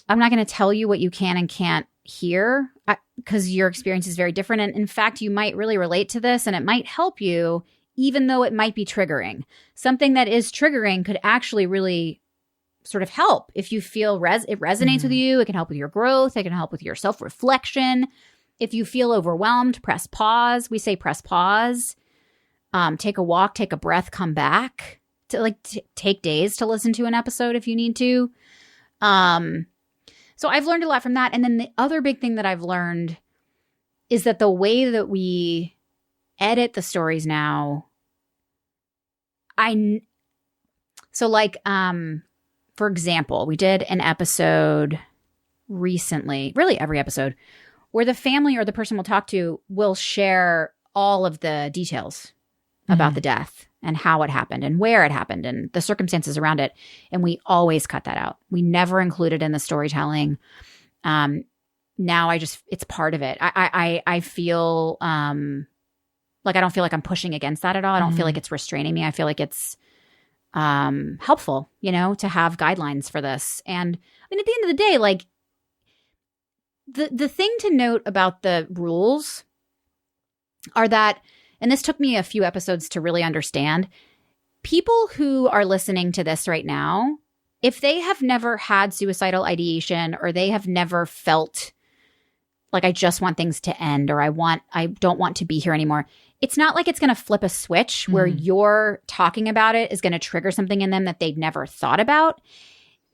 not going to tell you what you can and can't hear because your experience is very different. And in fact, you might really relate to this and it might help you, even though it might be triggering. Something that is triggering could actually really sort of help if you feel it resonates with you. It can help with your growth. It can help with your self-reflection. If you feel overwhelmed, press pause. We say press pause. Take a walk, take a breath, come back. To take days to listen to an episode if you need to. So I've learned a lot from that. And then the other big thing that I've learned is that the way that we edit the stories now, for example, we did an episode recently, really every episode, where the family or the person we'll talk to will share all of the details about the death and how it happened and where it happened and the circumstances around it. And we always cut that out. We never include it in the storytelling. Now it's part of it. I feel like I don't feel like I'm pushing against that at all. I don't feel like it's restraining me. I feel like it's helpful, to have guidelines for this. And I mean, at the end of the day, like the thing to note about the rules are that, and this took me a few episodes to really understand, people who are listening to this right now, if they have never had suicidal ideation or they have never felt like I just want things to end or I don't want to be here anymore, it's not like it's going to flip a switch where you're talking about it is going to trigger something in them that they'd never thought about.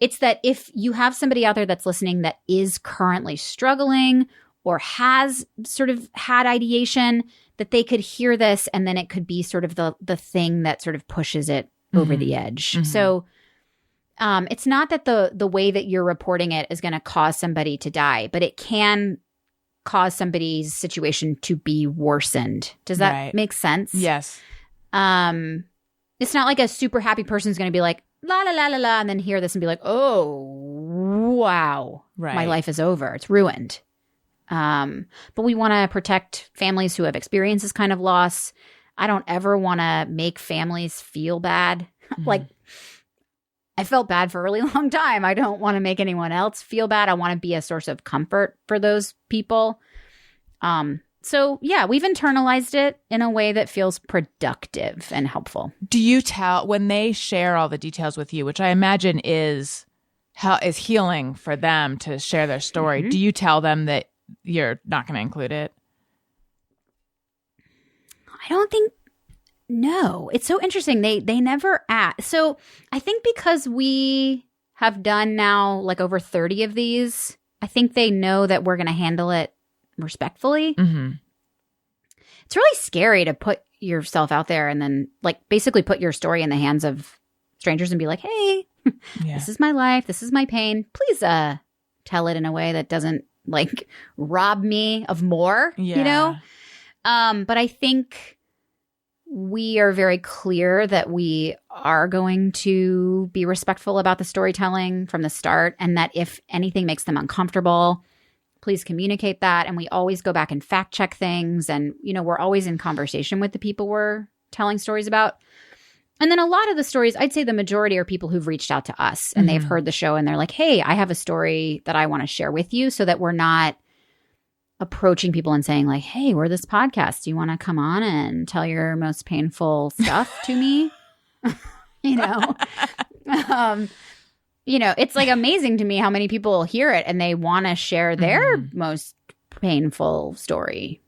It's that if you have somebody out there that's listening that is currently struggling or has sort of had ideation, that they could hear this and then it could be sort of the thing that sort of pushes it over the edge. So it's not that the way that you're reporting it is going to cause somebody to die, but it can cause somebody's situation to be worsened. Does that make sense?
Yes.
It's not like a super happy person's going to be like, la, la, la, la, la, and then hear this and be like, oh, wow, my life is over. It's ruined. But we want to protect families who have experienced this kind of loss. I don't ever want to make families feel bad. Like, I felt bad for a really long time. I don't want to make anyone else feel bad. I want to be a source of comfort for those people. So yeah, we've internalized it in a way that feels productive and helpful.
Do you tell when they share all the details with you, which I imagine is healing for them to share their story? Do you tell them that you're not going to include it?
I don't think. No, it's so interesting. They never ask. So I think because we have done now like over 30 of these, I think they know that we're going to handle it respectfully. It's really scary to put yourself out there and then like basically put your story in the hands of strangers and be like, hey, this is my life. This is my pain. Please tell it in a way that doesn't like rob me of more, But I think we are very clear that we are going to be respectful about the storytelling from the start, and that if anything makes them uncomfortable, please communicate that. And we always go back and fact check things. And, we're always in conversation with the people we're telling stories about. And then a lot of the stories, I'd say the majority are people who've reached out to us and they've heard the show and they're like, hey, I have a story that I want to share with you, so that we're not approaching people and saying like, hey, we're this podcast. Do you want to come on and tell your most painful stuff to me? it's like amazing to me how many people hear it and they want to share their most painful story.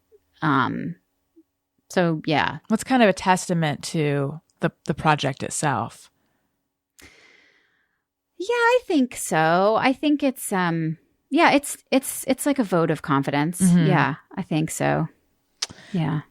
So yeah.
What's kind of a testament to the project itself?
Yeah, I think so. I think it's it's like a vote of confidence. Yeah, I think so. Yeah.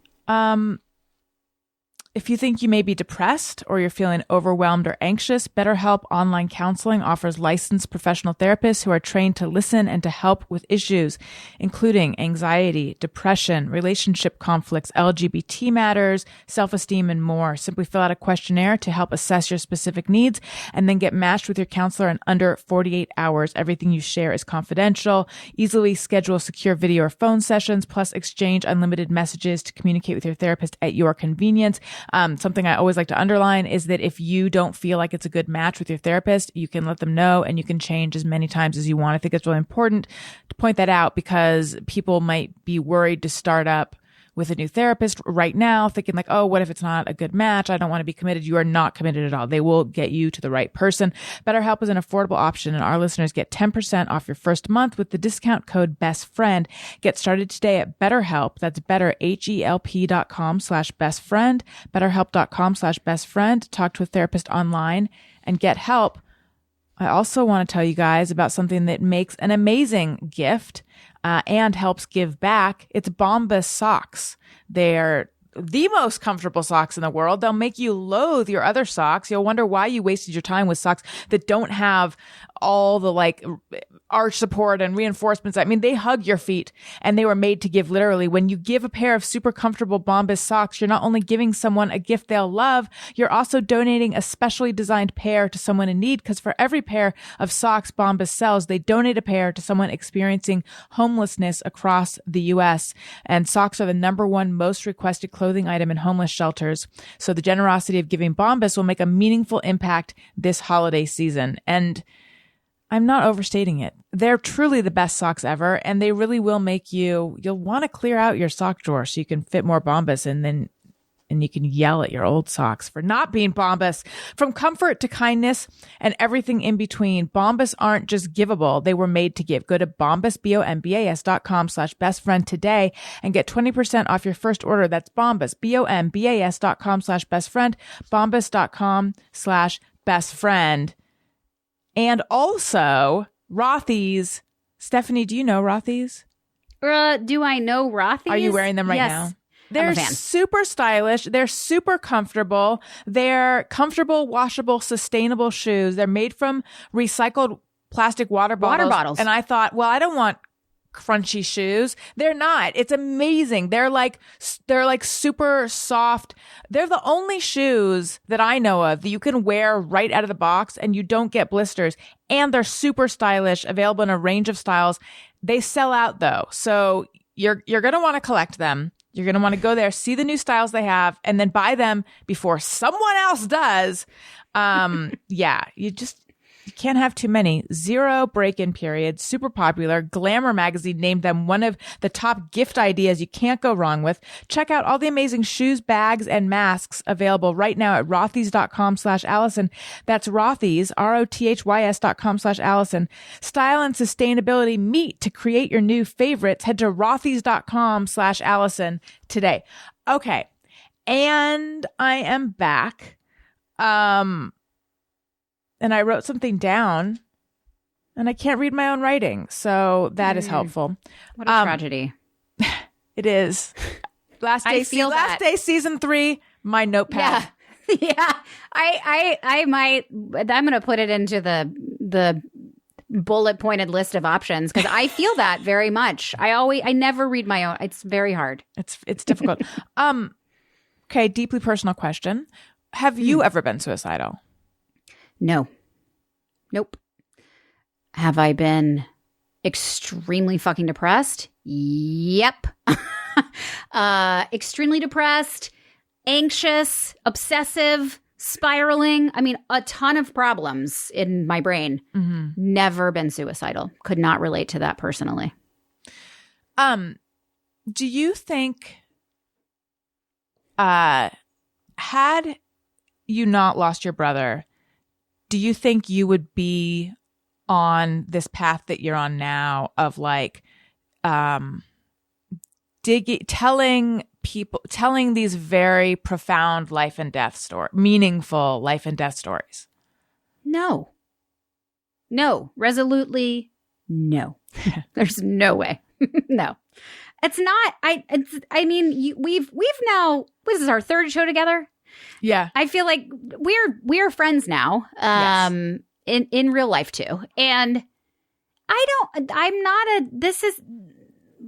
If you think you may be depressed or you're feeling overwhelmed or anxious, BetterHelp Online Counseling offers licensed professional therapists who are trained to listen and to help with issues, including anxiety, depression, relationship conflicts, LGBT matters, self-esteem, and more. Simply fill out a questionnaire to help assess your specific needs and then get matched with your counselor in under 48 hours. Everything you share is confidential. Easily schedule secure video or phone sessions, plus exchange unlimited messages to communicate with your therapist at your convenience. Something I always like to underline is that if you don't feel like it's a good match with your therapist, you can let them know and you can change as many times as you want. I think it's really important to point that out because people might be worried to start up with a new therapist right now, thinking like, oh, what if it's not a good match? I don't want to be committed. You are not committed at all. They will get you to the right person. BetterHelp is an affordable option, and our listeners get 10% off your first month with the discount code BESTFRIEND. Get started today at BetterHelp. That's betterhelp.com/bestfriend, betterhelp.com/bestfriend. Talk to a therapist online and get help. I also want to tell you guys about something that makes an amazing gift and helps give back. It's Bombas socks. They're the most comfortable socks in the world. They'll make you loathe your other socks. You'll wonder why you wasted your time with socks that don't have all the like arch support and reinforcements. I mean, they hug your feet and they were made to give literally. When you give a pair of super comfortable Bombas socks, you're not only giving someone a gift they'll love, you're also donating a specially designed pair to someone in need, because for every pair of socks Bombas sells, they donate a pair to someone experiencing homelessness across the U.S. And socks are the #1 most requested clothing item in homeless shelters. So the generosity of giving Bombas will make a meaningful impact this holiday season. And I'm not overstating it. They're truly the best socks ever, and they really will make you'll want to clear out your sock drawer so you can fit more Bombas, and you can yell at your old socks for not being Bombas. From comfort to kindness and everything in between, Bombas aren't just givable. They were made to give. Go to Bombas, BOMBAS.com/bestfriend today and get 20% off your first order. That's Bombas, BOMBAS.com/bestfriend, Bombas.com/bestfriend. And also Rothy's. Stephanie, do you know Rothy's?
Do I know Rothy's?
Are you wearing them right now? They're super stylish. They're super comfortable. They're comfortable, washable, sustainable shoes. They're made from recycled plastic water bottles. And I thought, well, I don't want crunchy shoes. They're not. It's amazing. They're like super soft. They're the only shoes that I know of that you can wear right out of the box and you don't get blisters. And they're super stylish, available in a range of styles. They sell out though. So you're going to want to collect them. You're going to want to go there, see the new styles they have, and then buy them before someone else does. Yeah, you can't have too many. 0 break-in period. Super popular. Glamour magazine named them one of the top gift ideas you can't go wrong with. Check out all the amazing shoes, bags, and masks available right now at rothys.com/Allison. That's Rothys, ROTHYS.com/Allison. Style and sustainability meet to create your new favorites. Head to rothys.com/Allison today. Okay. And I am back. And I wrote something down, and I can't read my own writing, so that is helpful.
What a tragedy!
It is. Last day, season 3. My notepad.
Yeah. I might. I'm going to put it into the bullet pointed list of options because I feel that very much. I never read my own. It's very hard.
It's difficult. Okay. Deeply personal question. Have you ever been suicidal?
No. Nope. Have I been extremely fucking depressed? Yep. Extremely depressed, anxious, obsessive, spiraling. I mean, a ton of problems in my brain. Mm-hmm. Never been suicidal. Could not relate to that personally.
Do you think had you not lost your brother, do you think you would be on this path that you're on now of like telling these very profound life and death meaningful life and death stories?
No, resolutely no. There's no way. No, it's not. I mean, we've now, this is our third show together.
Yeah.
I feel like we're friends now.
Yes.
In real life too. And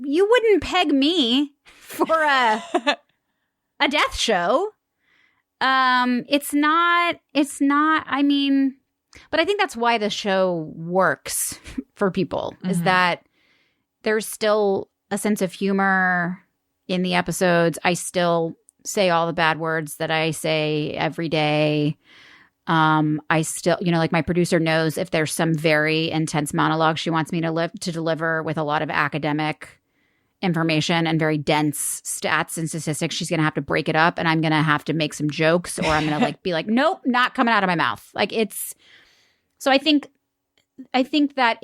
you wouldn't peg me for a death show. It's not, I mean, but I think that's why the show works for people, is that there's still a sense of humor in the episodes. I still say all the bad words that I say every day. I still, like my producer knows if there's some very intense monologue she wants me to deliver with a lot of academic information and very dense stats and statistics, she's going to have to break it up, and I'm going to have to make some jokes, or I'm going to be like, nope, not coming out of my mouth. So I think that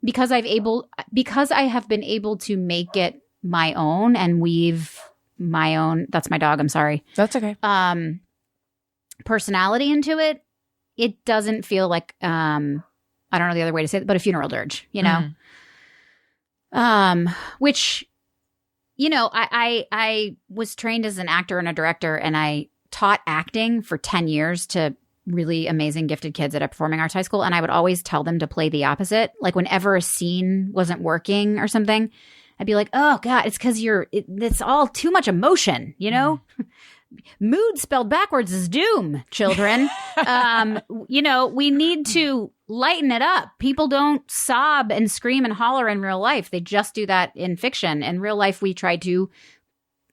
because I have been able to make it my own and weave my own, that's my dog, I'm sorry.
That's okay.
Personality into it, it doesn't feel like I don't know the other way to say it, but a funeral dirge, which I was trained as an actor and a director, and I taught acting for 10 years to really amazing gifted kids at a performing arts high school, and I would always tell them to play the opposite. Like whenever a scene wasn't working or something, I'd be like, oh God, it's because it's all too much emotion, Mood spelled backwards is doom, children. We need to lighten it up. People don't sob and scream and holler in real life. They just do that in fiction. In real life, we try to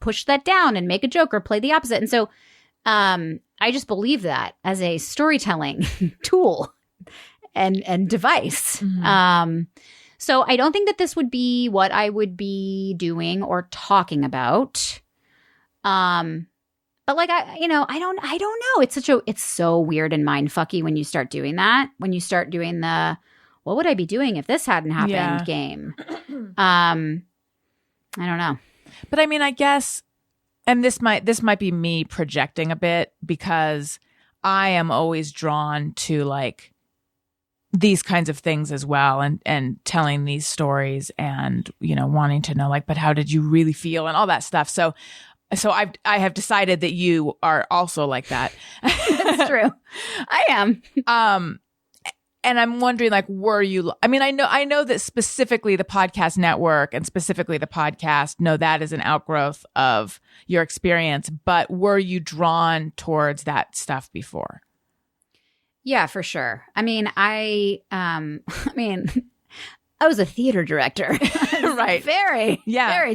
push that down and make a joke or play the opposite. And so I just believe that as a storytelling tool and device. So I don't think that this would be what I would be doing or talking about. But I don't know. It's so weird and mind fucky when you start doing that. When you start doing the, what would I be doing if this hadn't happened game? I don't know.
But I mean, I guess, and this might be me projecting a bit, because I am always drawn to these kinds of things as well, and telling these stories and, wanting to know but how did you really feel and all that stuff. So I have decided that you are also like that.
That's true. I am.
And I'm wondering, were you? I mean, I know that specifically the podcast network and specifically the podcast, that is an outgrowth of your experience. But were you drawn towards that stuff before?
Yeah, for sure. I mean, I was a theater director.
Right.
Very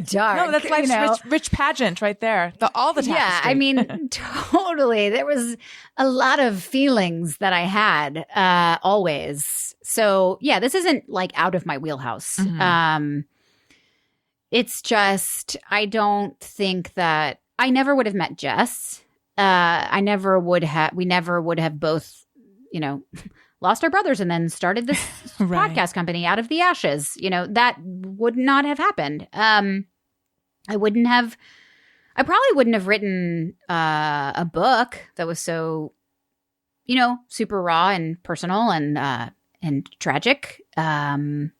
dark.
No, that's life's rich pageant right there. All the tapestry.
Yeah, I mean, totally. There was a lot of feelings that I had always. So yeah, this isn't out of my wheelhouse. It's just, I don't think that I never would have met Jess. We never would have both, lost our brothers and then started this
right.
podcast company out of the ashes. That would not have happened. I probably wouldn't have written a book that was so, super raw and personal and tragic. But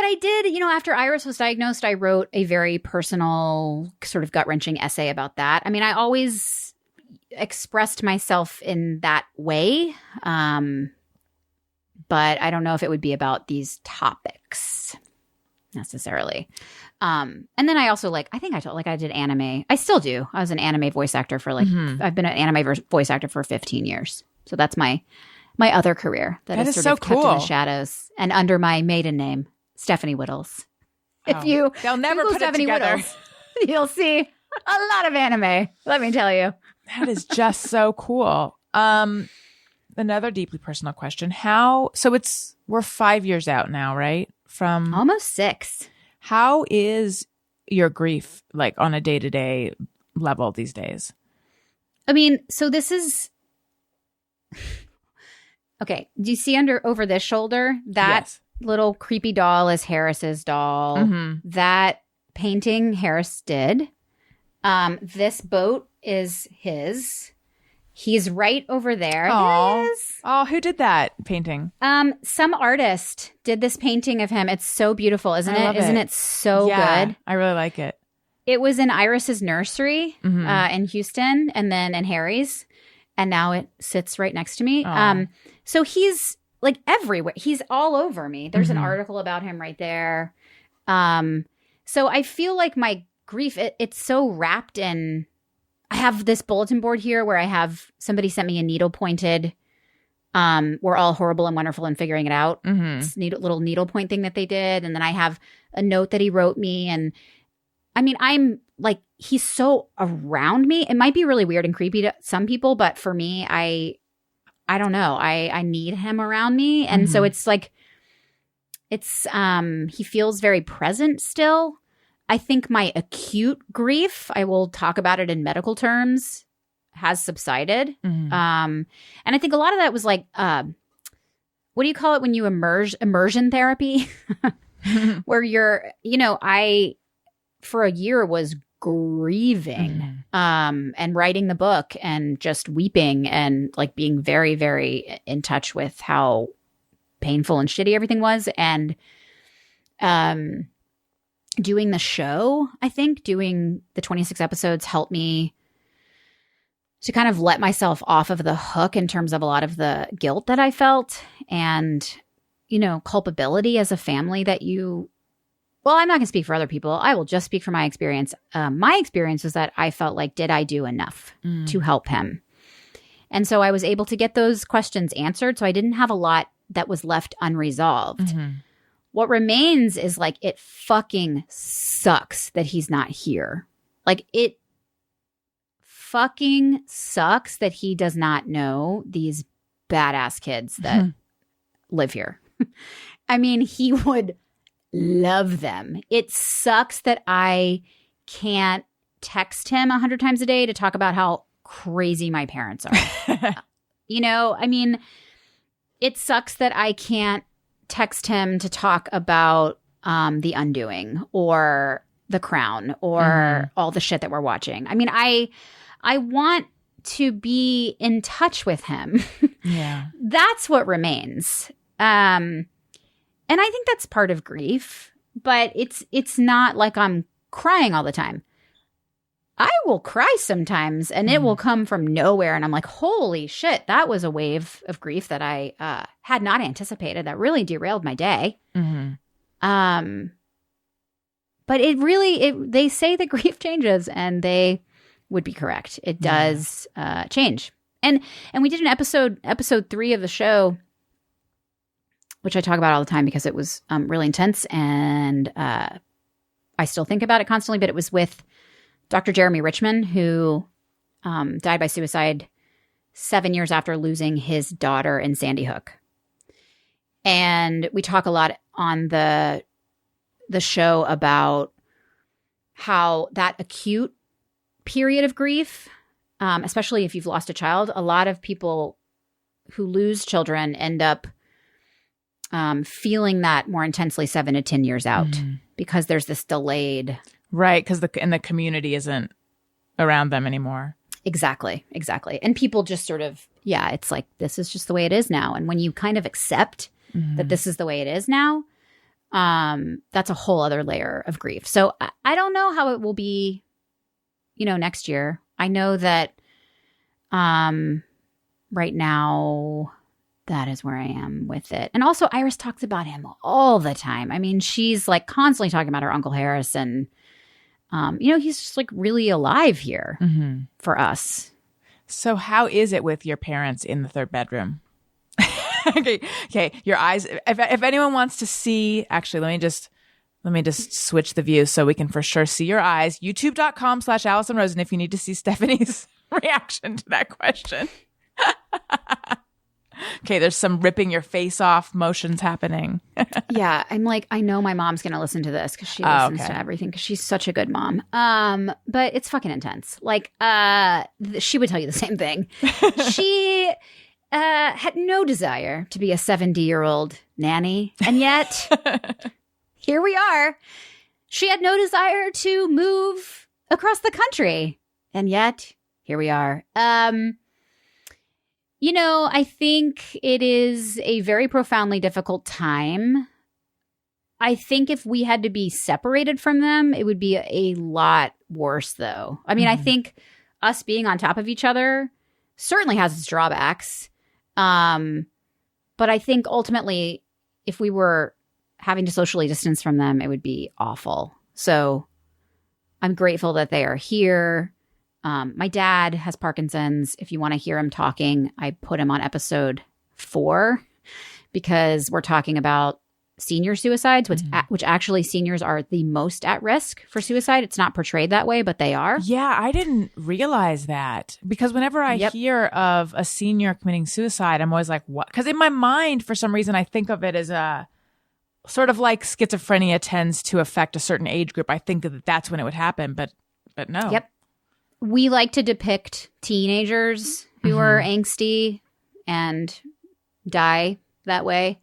I did, after Iris was diagnosed, I wrote a very personal, sort of gut-wrenching essay about that. I mean, I always expressed myself in that way. But I don't know if it would be about these topics necessarily. And then I also I did anime. I still do. I was an anime voice actor for I've been an anime voice actor for 15 years. So that's my other career that is sort
so
of kept
cool.
in the shadows and under my maiden name, Stephanie Wittels. If you
they'll never
Google
put
Stephanie
it together.
Wittels, you'll see a lot of anime. Let me tell you.
That is just so cool. Another deeply personal question. We're 5 years out now, right? From
almost 6.
How is your grief on a day-to-day level these days?
I mean, so this is Okay. Do you see over this shoulder? That
Yes.
little creepy doll is Harris's doll.
Mm-hmm.
That painting Harris did. This boat is his. He's right over there.
Aw.
There he is.
Oh, who did that painting?
Some artist did this painting of him. It's so beautiful, isn't
I
it?
love it.
Isn't it so
Yeah,
good?
I really like it.
It was in Iris's nursery in Houston, and then in Harry's, and now it sits right next to me.
Aw.
So he's like everywhere. He's all over me. There's an
Mhm.
article about him right there. So I feel like my grief, it's so wrapped in. I have this bulletin board here where I have somebody sent me a needle pointed. We're all horrible and wonderful and figuring it out.
Mm-hmm.
This little needle point thing that they did, and then I have a note that he wrote me, and I mean, I'm like, he's so around me. It might be really weird and creepy to some people, but for me, I don't know. I need him around me, and so it's like, he feels very present still. I think my acute grief, I will talk about it in medical terms, has subsided.
Mm-hmm.
And I think a lot of that was like, what do you call it when you immersion therapy? Where you're, I, for a year was grieving, and writing the book and just weeping and like being very, very in touch with how painful and shitty everything was. And, doing the show, I think doing the 26 episodes helped me to kind of let myself off of the hook in terms of a lot of the guilt that I felt and, culpability as a family that I'm not going to speak for other people. I will just speak from my experience. My experience was that I felt like, did I do enough to help him? And so I was able to get those questions answered. So I didn't have a lot that was left unresolved.
Mm-hmm.
What remains is like, it fucking sucks that he's not here. Like, it fucking sucks that he does not know these badass kids that live here. I mean, he would love them. It sucks that I can't text him 100 times a day to talk about how crazy my parents are. I mean, it sucks that I can't text him to talk about The Undoing or The Crown or all the shit that we're watching. I mean, I want to be in touch with him.
Yeah.
That's what remains. And I think that's part of grief, but it's not like I'm crying all the time. I will cry sometimes and it will come from nowhere. And I'm like, holy shit, that was a wave of grief that I had not anticipated. That really derailed my day.
Mm-hmm.
But they say that grief changes, and they would be correct. It does change. And we did an episode 3 of the show, which I talk about all the time because it was really intense. And I still think about it constantly, but it was with Dr. Jeremy Richmond, who died by suicide 7 years after losing his daughter in Sandy Hook. And we talk a lot on the show about how that acute period of grief, especially if you've lost a child, a lot of people who lose children end up feeling that more intensely 7 to 10 years out because there's this delayed.
Right, because the community isn't around them anymore.
Exactly. And people just sort of, it's like, this is just the way it is now. And when you kind of accept that this is the way it is now, that's a whole other layer of grief. So I don't know how it will be, next year. I know that right now, that is where I am with it. And also, Iris talks about him all the time. I mean, she's like constantly talking about her Uncle Harris, and he's just like really alive here for us.
So how is it with your parents in the third bedroom? Okay. Your eyes. If anyone wants to see, actually, let me just switch the view so we can for sure see your eyes. YouTube.com/Allison Rosen if you need to see Stephanie's reaction to that question. Okay, there's some ripping your face off motions happening.
Yeah, I'm like, I know my mom's going to listen to this because she listens to everything because she's such a good mom. But it's fucking intense. Like, she would tell you the same thing. had no desire to be a 70-year-old nanny. And yet, here we are. She had no desire to move across the country. And yet, here we are. I think it is a very profoundly difficult time. I think if we had to be separated from them, it would be a lot worse, though. I mean, I think us being on top of each other certainly has its drawbacks. But I think ultimately, if we were having to socially distance from them, it would be awful. So I'm grateful that they are here. My dad has Parkinson's. If you want to hear him talking, I put him on episode 4 because we're talking about senior suicides, which actually seniors are the most at risk for suicide. It's not portrayed that way, but they are.
Yeah, I didn't realize that because whenever I hear of a senior committing suicide, I'm always like, what? Because in my mind, for some reason, I think of it as a sort of like schizophrenia tends to affect a certain age group. I think that that's when it would happen, but no.
Yep. We like to depict teenagers who are angsty and die that way,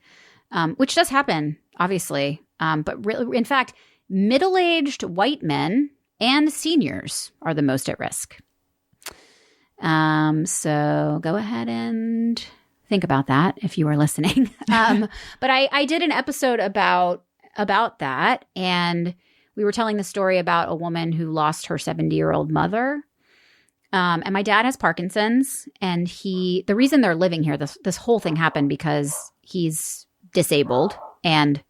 which does happen, obviously. But really, in fact, middle-aged white men and seniors are the most at risk. So go ahead and think about that if you are listening. But I did an episode about that, and we were telling the story about a woman who lost her 70-year-old mother. And my dad has Parkinson's, and the reason they're living here, this whole thing happened because he's disabled. And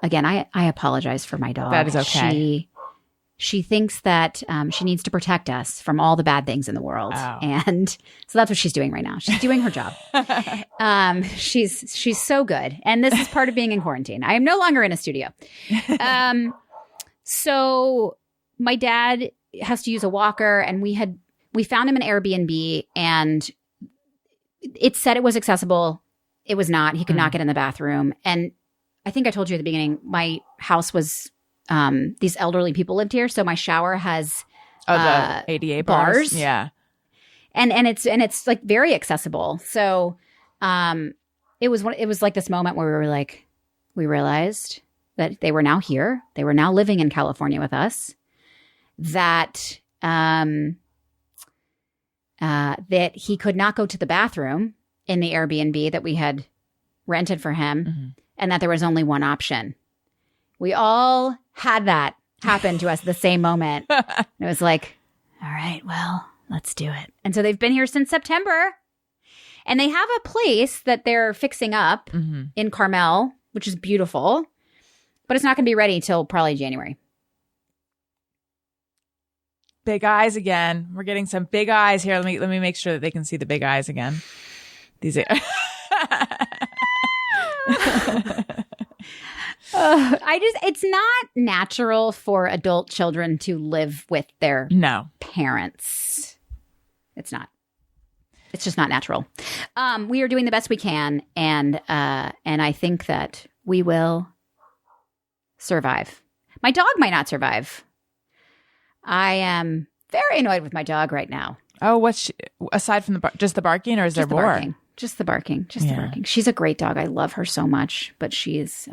again, I apologize for my dog.
That is okay.
She thinks that she needs to protect us from all the bad things in the world.
Oh.
And so that's what she's doing right now. She's doing her job. She's so good. And this is part of being in quarantine. I am no longer in a studio. So my dad has to use a walker, and we found him an Airbnb, and it said it was accessible. It was not. He could not get in the bathroom. And I think I told you at the beginning, my house was, these elderly people lived here. So my shower has
the ADA bars. Yeah.
And it's like very accessible. So it was like this moment where we realized that they were now here. They were now living in California with us. That that he could not go to the bathroom in the Airbnb that we had rented for him, and that there was only one option. We all had that happen to us at the same moment. It was like, all right, well, let's do it. And so they've been here since September, and they have a place that they're fixing up in Carmel, which is beautiful, but it's not going to be ready till probably January.
Big eyes again. We're getting some big eyes here. Let me make sure that they can see the big eyes again. These are
it's not natural for adult children to live with their parents. It's not. It's just not natural. We are doing the best we can, and I think that we will survive. My dog might not survive. I am very annoyed with my dog right now.
Oh, what's aside from just the barking, or is there more?
Barking. Just the barking. The barking. She's a great dog. I love her so much, but she's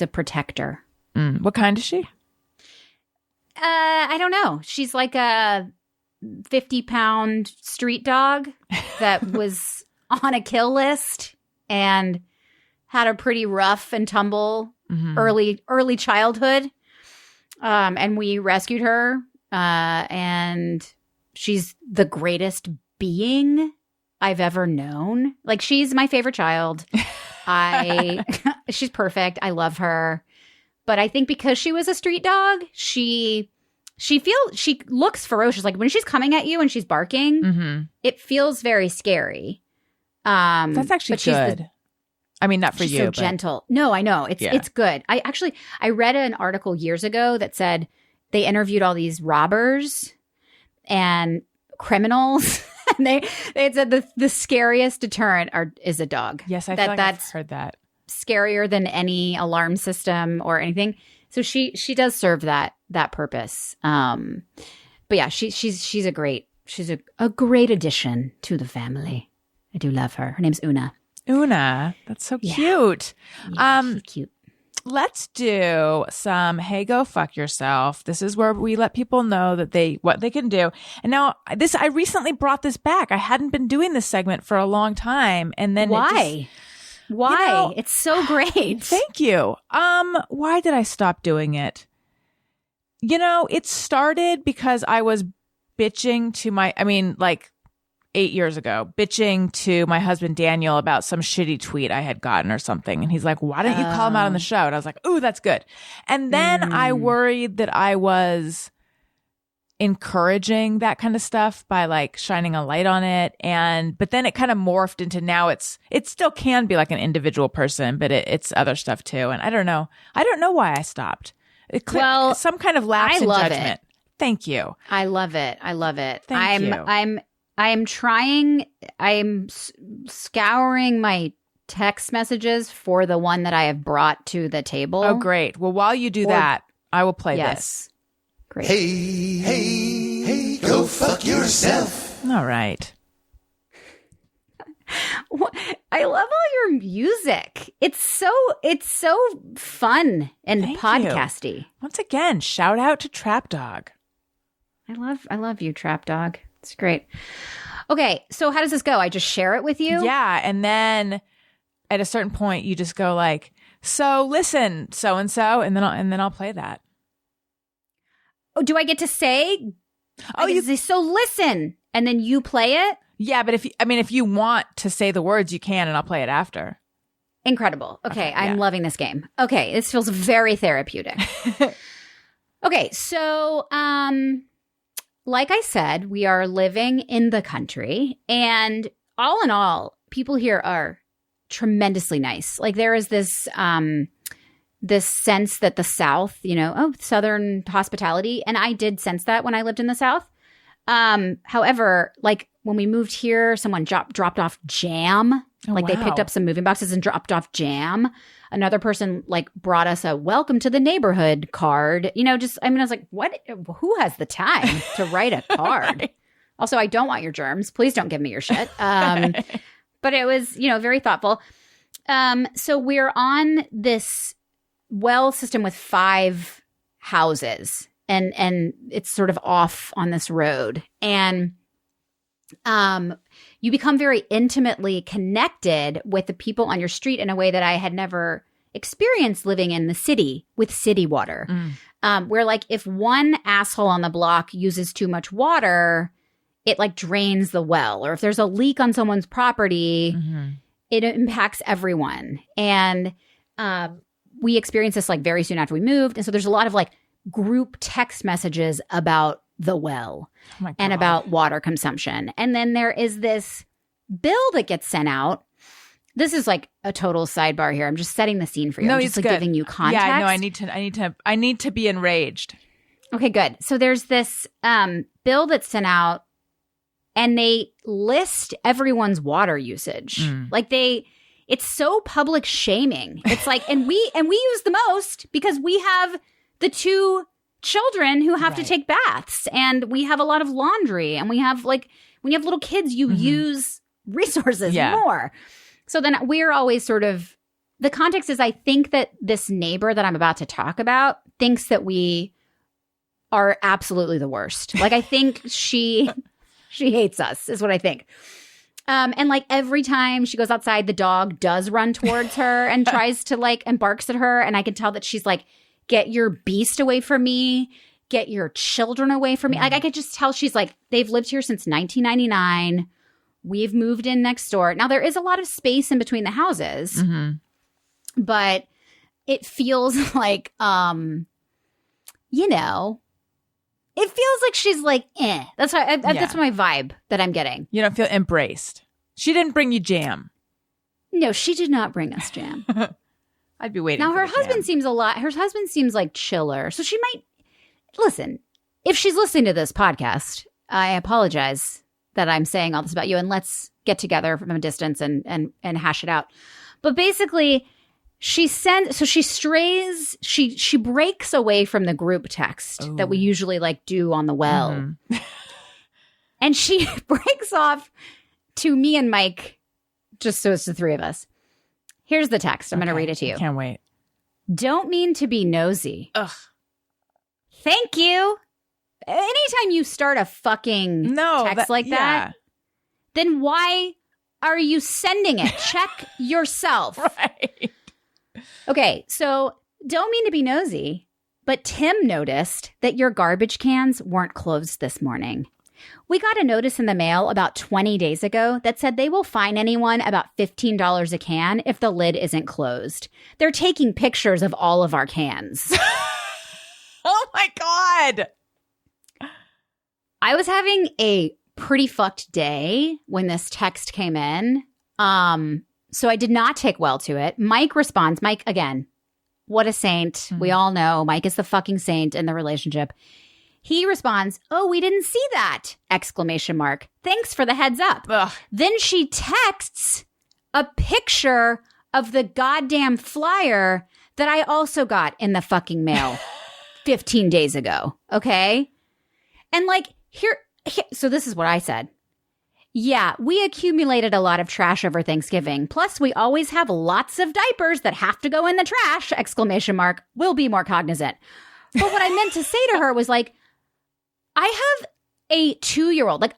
a protector.
What kind is she?
I don't know. She's like a 50-pound street dog that was on a kill list and had a pretty rough and tumble early childhood. And we rescued her, and she's the greatest being I've ever known. Like, she's my favorite child. She's perfect. I love her. But I think because she was a street dog, she looks ferocious. Like, when she's coming at you and she's barking, it feels very scary.
That's actually good. I mean, not for
she's
you.
So
but
gentle. No, I know. It's good. I read an article years ago that said they interviewed all these robbers and criminals. And they had said the scariest deterrent is a dog.
Yes, I feel like I've heard that.
Scarier than any alarm system or anything. So she does serve that purpose. But yeah, she's a great addition to the family. I do love her. Her name's Una.
Una. That's so cute.
Yeah, she's cute.
Let's do some, hey, go fuck yourself. This is where we let people know that what they can do. And now I recently brought this back. I hadn't been doing this segment for a long time. And then
Why? Why? It's so great.
Thank you. Why did I stop doing it? It started because I was bitching to 8 years ago, bitching to my husband, Daniel, about some shitty tweet I had gotten or something. And he's like, why don't you call him out on the show? And I was like, ooh, that's good. And then I worried that I was encouraging that kind of stuff by like shining a light on it. But then it kind of morphed into now it still can be like an individual person, but it's other stuff too. And I don't know why I stopped. Some kind of lapse in judgment. Thank you.
I love it.
Thank you.
I'm scouring my text messages for the one that I have brought to the table.
Oh, great. Well, while you do that, I will play this.
Great.
Hey, go fuck yourself.
All right.
I love all your music. It's so fun and podcasty.
You. Once again, shout out to Trap Dog.
I love you, Trap Dog. It's great. Okay, so how does this go? I just share it with you?
Yeah, and then at a certain point you just go like, so listen, so and so, and then I'll play that.
Oh, do I get to say?
Oh, you
say, so listen, and then you play it?
Yeah, but if you want to say the words, you can, and I'll play it after.
Incredible. Okay, I'm loving this game. Okay, this feels very therapeutic. Okay, so like I said, we are living in the country, and all in all, people here are tremendously nice. Like there is this sense that the South, Southern hospitality, and I did sense that when I lived in the South. However, like when we moved here, someone dropped off jam. They picked up some moving boxes and dropped off jam. Another person like brought us a welcome to the neighborhood card. I was like, what? Who has the time to write a card? Right. Also, I don't want your germs. Please don't give me your shit. But it was, very thoughtful. So we're on this well system with 5 houses, and it's sort of off on this road. And you become very intimately connected with the people on your street in a way that I had never experienced living in the city with city water. Where like if one asshole on the block uses too much water, it like drains the well. Or if there's a leak on someone's property, it impacts everyone. And we experienced this like very soon after we moved. And so there's a lot of like group text messages about the well and about water consumption. And then there is this bill that gets sent out. This is like a total sidebar here. I'm just setting the scene for you.
No,
I'm just
it's
like
good.
Giving you context.
Yeah, no, I need to be enraged.
Okay, good. So there's this bill that's sent out, and they list everyone's water usage. Like it's so public shaming. It's like, and we use the most because we have the 2 children who have to take baths, and we have a lot of laundry, and we have like when you have little kids, you use resources more. So then we're always sort of, the context is I think that this neighbor that I'm about to talk about thinks that we are absolutely the worst. Like I think she hates us is what I think. And like every time she goes outside, the dog does run towards her and tries to like, and barks at her. And I can tell that she's like, get your beast away from me. Get your children away from me. Like I could just tell she's like, they've lived here since 1999. We've moved in next door. Now there is a lot of space in between the houses, but it feels like, it feels like she's like, eh. That's my vibe that I'm getting.
You don't feel embraced. She didn't bring you jam.
No, she did not bring us jam.
I'd be waiting.
Now
for
her
the
husband
jam.
her husband seems like chiller. So she might listen. If she's listening to this podcast, I apologize that I'm saying all this about you, and let's get together from a distance and hash it out. But basically, she breaks away from the group text that we usually like do on the well. And she breaks off to me and Mike just so it's the three of us. Here's the text. I'm going to read it to you.
Can't wait.
Don't mean to be nosy.
Ugh.
Thank you. Anytime you start a fucking text like that, then why are you sending it? Check yourself.
Right.
Okay, so don't mean to be nosy, but Tim noticed that your garbage cans weren't closed this morning. We got a notice in the mail about 20 days ago that said they will fine anyone about $15 a can if the lid isn't closed. They're taking pictures of all of our cans.
Oh my God.
I was having a pretty fucked day when this text came in. So I did not take well to it. Mike responds. Mike, again, what a saint. Mm-hmm. We all know Mike is the fucking saint in the relationship. He responds, "Oh, we didn't see that!" Exclamation mark. Thanks for the heads up.
Ugh.
Then she texts a picture of the goddamn flyer that I also got in the fucking mail 15 days ago. Okay? And like, here, so this is what I said. Yeah, we accumulated a lot of trash over Thanksgiving. Plus, we always have lots of diapers that have to go in the trash! Exclamation mark. We'll be more cognizant. But what I meant to say to her was like, I have a 2-year-old. Like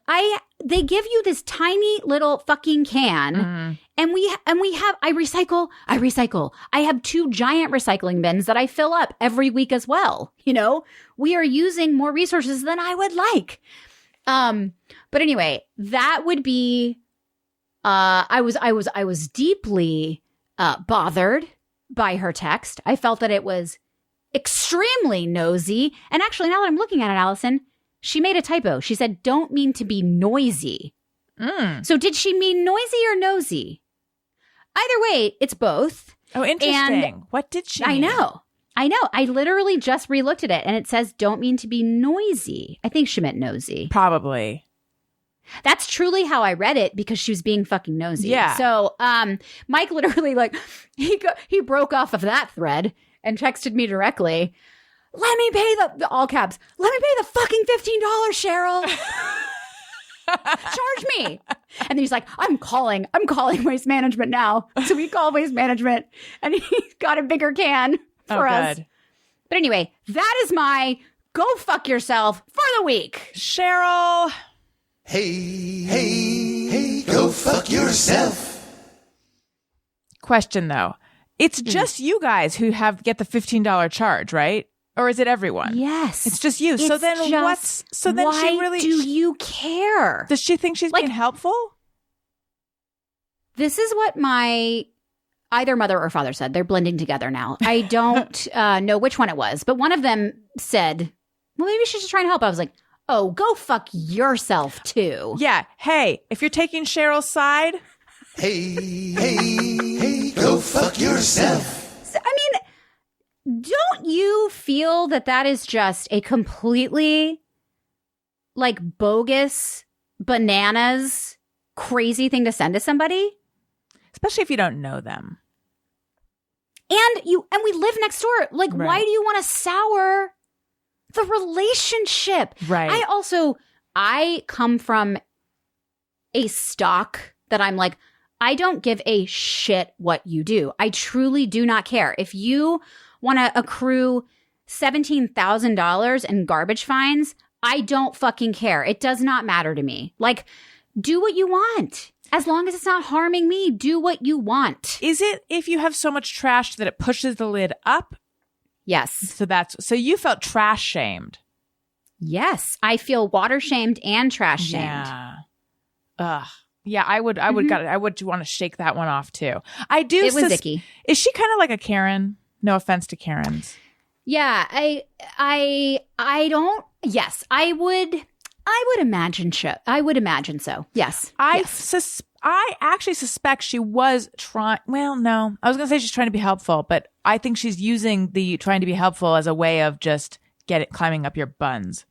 they give you this tiny little fucking can, and we have. I recycle. I have 2 giant recycling bins that I fill up every week as well. You know, we are using more resources than I would like. But anyway, that would be. I was deeply bothered by her text. I felt that it was extremely nosy. And actually, now that I'm looking at it, Allison, she made a typo. She said, "Don't mean to be noisy." So did she mean noisy or nosy? Either way, it's both.
Oh, interesting.
And
what did she mean?
I know. I literally just re-looked at it and it says, "Don't mean to be noisy." I think she meant nosy.
Probably.
That's truly how I read it because she was being fucking nosy.
Yeah.
So Mike literally he broke off of that thread and texted me directly. "Let me pay the all caps. Let me pay the fucking $15, Cheryl. Charge me." And then he's like, I'm calling Waste Management now." So we call Waste Management and he got a bigger can for us.
Good.
But anyway, that is my go fuck yourself for the week.
Cheryl.
Hey, go fuck yourself.
Question though. It's just you guys who get the $15 charge, right? Or is it everyone?
Yes.
It's just you. So then
why
she really
do you care?
Does she think she's being helpful?
This is what my either mother or father said. They're blending together now. I don't know which one it was, but one of them said, "Well, maybe she's just trying to help." I was like, "Oh, go fuck yourself too."
Yeah. Hey, if you're taking Cheryl's side.
Hey, go fuck yourself.
I mean, don't you feel that is just a completely like bogus, bananas, crazy thing to send to somebody?
Especially if you don't know them.
And we live next door. Like,
Right.
Why do you want to sour the relationship?
Right.
I come from a stock that I'm like, I don't give a shit what you do. I truly do not care. If you want to accrue $17,000 in garbage fines, I don't fucking care. It does not matter to me. Like, do what you want. As long as it's not harming me, do what you want.
Is it if you have so much trash that it pushes the lid up?
Yes.
So you felt trash shamed.
Yes. I feel water shamed and trash shamed.
Yeah. Ugh. Yeah, I would want to shake that one off too. I do.
It was icky.
Is she kind of like a Karen? No offense to Karens.
Yeah, I don't. Yes, I would imagine so. I would imagine so. Yes.
I actually suspect she was trying. Well, no, I was going to say she's trying to be helpful, but I think she's using the trying to be helpful as a way of just climbing up your buns.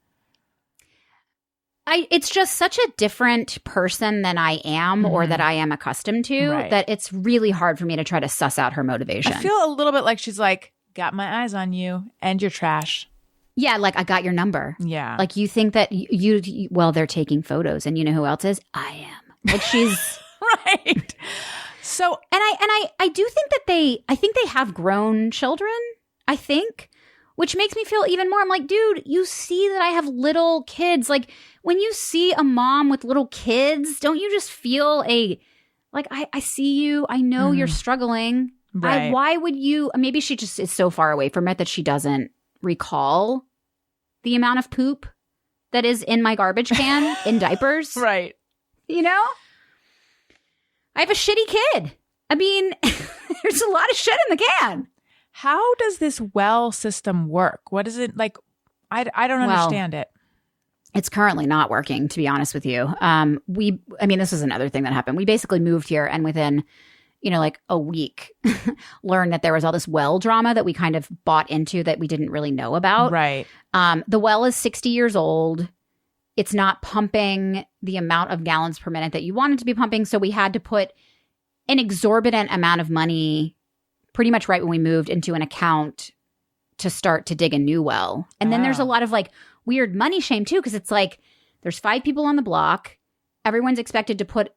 It's just such a different person than I am or that I am accustomed to that it's really hard for me to try to suss out her motivation.
I feel a little bit like she's like, got my eyes on you and you're trash.
Yeah, like I got your number.
Yeah.
Like you think that well, they're taking photos and you know who else is? I am. Like she's...
Right. So,
I do think that I think they have grown children, I think, which makes me feel even more. I'm like, dude, you see that I have little kids. Like, when you see a mom with little kids, don't you just feel I see you. I know you're struggling.
Right.
Why would you? Maybe she just is so far away from it that she doesn't recall the amount of poop that is in my garbage can in diapers.
Right.
You know? I have a shitty kid. I mean, there's a lot of shit in the can.
How does this well system work? What is it like? I don't understand it.
It's currently not working, to be honest with you. This is another thing that happened. We basically moved here and within, like a week, learned that there was all this well drama that we kind of bought into that we didn't really know about.
Right.
The well is 60 years old. It's not pumping the amount of gallons per minute that you want it to be pumping. So we had to put an exorbitant amount of money pretty much right when we moved into an account to start to dig a new well. And then there's a lot of weird money shame too, because it's there's 5 people on the block. Everyone's expected to put,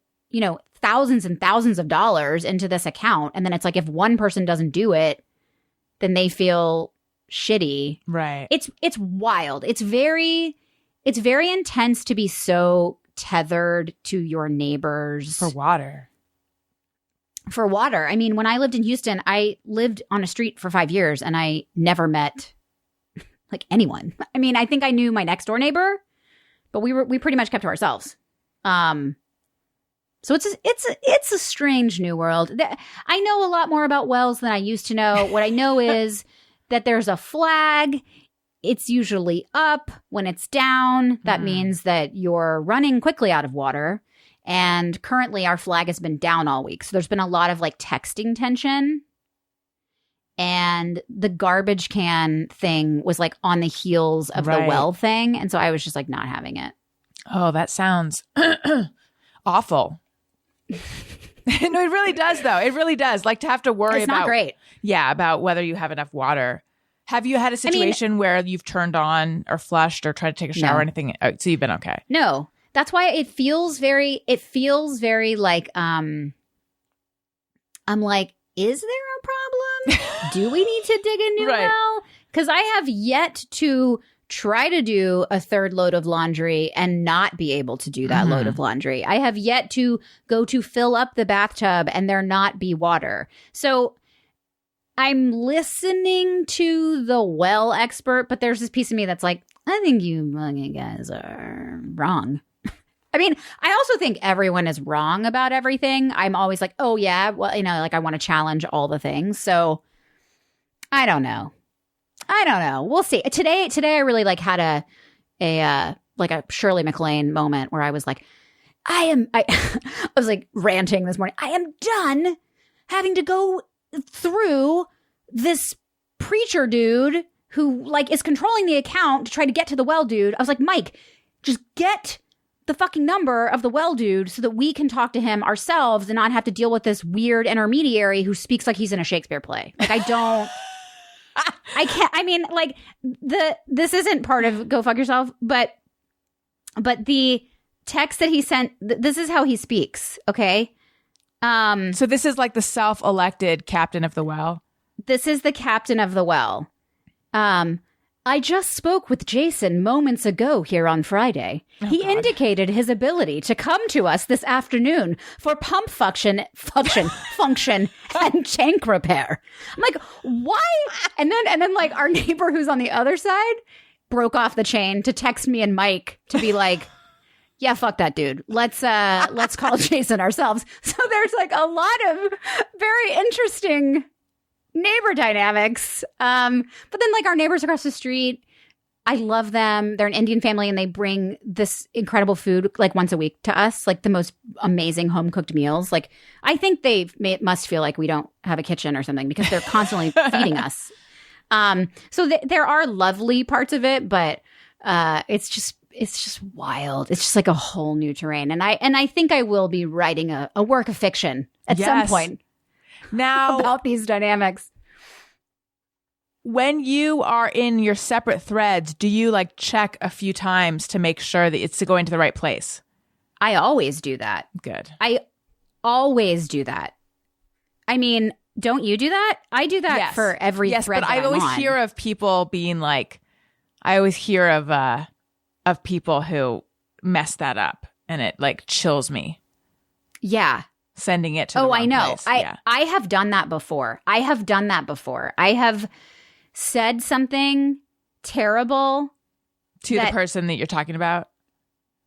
thousands and thousands of dollars into this account. And then it's if one person doesn't do it, then they feel shitty.
Right.
It's wild. It's very intense to be so tethered to your neighbors.
For water.
I mean, when I lived in Houston, I lived on a street for 5 years and I never met anyone. I mean, I think I knew my next door neighbor, but we pretty much kept to ourselves. So it's a strange new world. I know a lot more about wells than I used to know. What I know is that there's a flag. It's usually up. When it's down, that means that you're running quickly out of water. And currently our flag has been down all week. So there's been a lot of texting tension. And the garbage can thing was on the heels of the well thing. And so I was just not having it.
Oh, that sounds awful. No, it really does, though. It really does. To have to worry
it's not great.
Yeah, about whether you have enough water. Have you had a situation where you've turned on or flushed or tried to take a shower or anything? Oh, so you've been okay.
No. That's why it feels very I'm is there a problem? Do we need to dig a new well? Because I have yet to try to do a third load of laundry and not be able to do that load of laundry. I have yet to go to fill up the bathtub and there not be water. So I'm listening to the well expert, but there's this piece of me that's I think you fucking guys are wrong. I mean, I also think everyone is wrong about everything. I'm always oh yeah, well, I want to challenge all the things. So I don't know. We'll see. Today I really had a Shirley MacLaine moment where I was I was ranting this morning. I am done having to go through this preacher dude who is controlling the account to try to get to the well dude. I was Mike, just get the fucking number of the well dude so that we can talk to him ourselves and not have to deal with this weird intermediary who speaks like he's in a Shakespeare play. I can't, I mean, this isn't part of Go Fuck Yourself, but the text that he sent, this is how he speaks. Okay.
So this is the self-elected captain of the well.
This is the captain of the well. I just spoke with Jason moments ago here on Friday. He indicated his ability to come to us this afternoon for pump function, and tank repair. I'm why? And then our neighbor who's on the other side broke off the chain to text me and Mike to be yeah, fuck that dude. Let's call Jason ourselves. So there's a lot of very interesting neighbor dynamics. But then our neighbors across the street, I love them. They're an Indian family and they bring this incredible food once a week to us, the most amazing home cooked meals. I think they must feel we don't have a kitchen or something because they're constantly feeding us. So there are lovely parts of it, but it's just wild. It's just a whole new terrain. And I think I will be writing a work of fiction at some point.
Now,
about these dynamics.
When you are in your separate threads, do you check a few times to make sure that it's going to the right place?
I always do that.
Good.
I always do that. I mean, don't you do that? I do that for every thread
but
that
I always
I'm on.
hear of people being like, I always hear of people who mess that up, and it like chills me.
Yeah.
Sending it to the wrong
I know.
place.
I have done that before. I have said something terrible
to the person that you're talking about.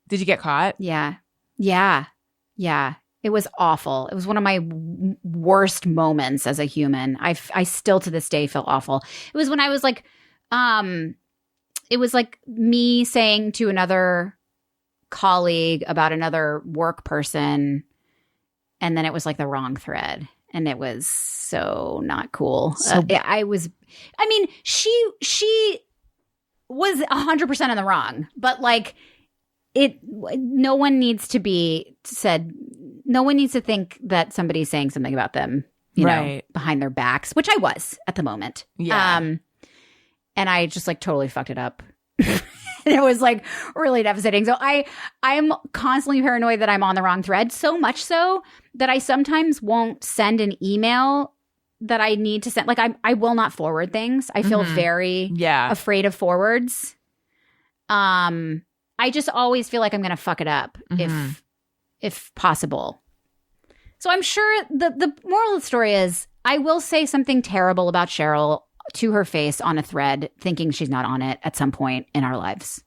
Did you get caught?
Yeah. It was awful. It was one of my worst moments as a human. I still to this day feel awful. It was when I was like, it was like me saying to another colleague about another work person, and then it was like the wrong thread, and it was so not cool. She was 100% in the wrong, but like no one needs to think that somebody's saying something about them, you know, behind their backs, which I was at the moment.
Yeah.
And I just like totally fucked it up. And it was like really devastating. So I'm constantly paranoid that I'm on the wrong thread, so much so that I sometimes won't send an email that I need to send. Like I will not forward things. I feel very afraid of forwards. I just always feel like I'm going to fuck it up if possible. So I'm sure the moral of the story is I will say something terrible about Cheryl to her face on a thread, thinking she's not on it at some point in our lives.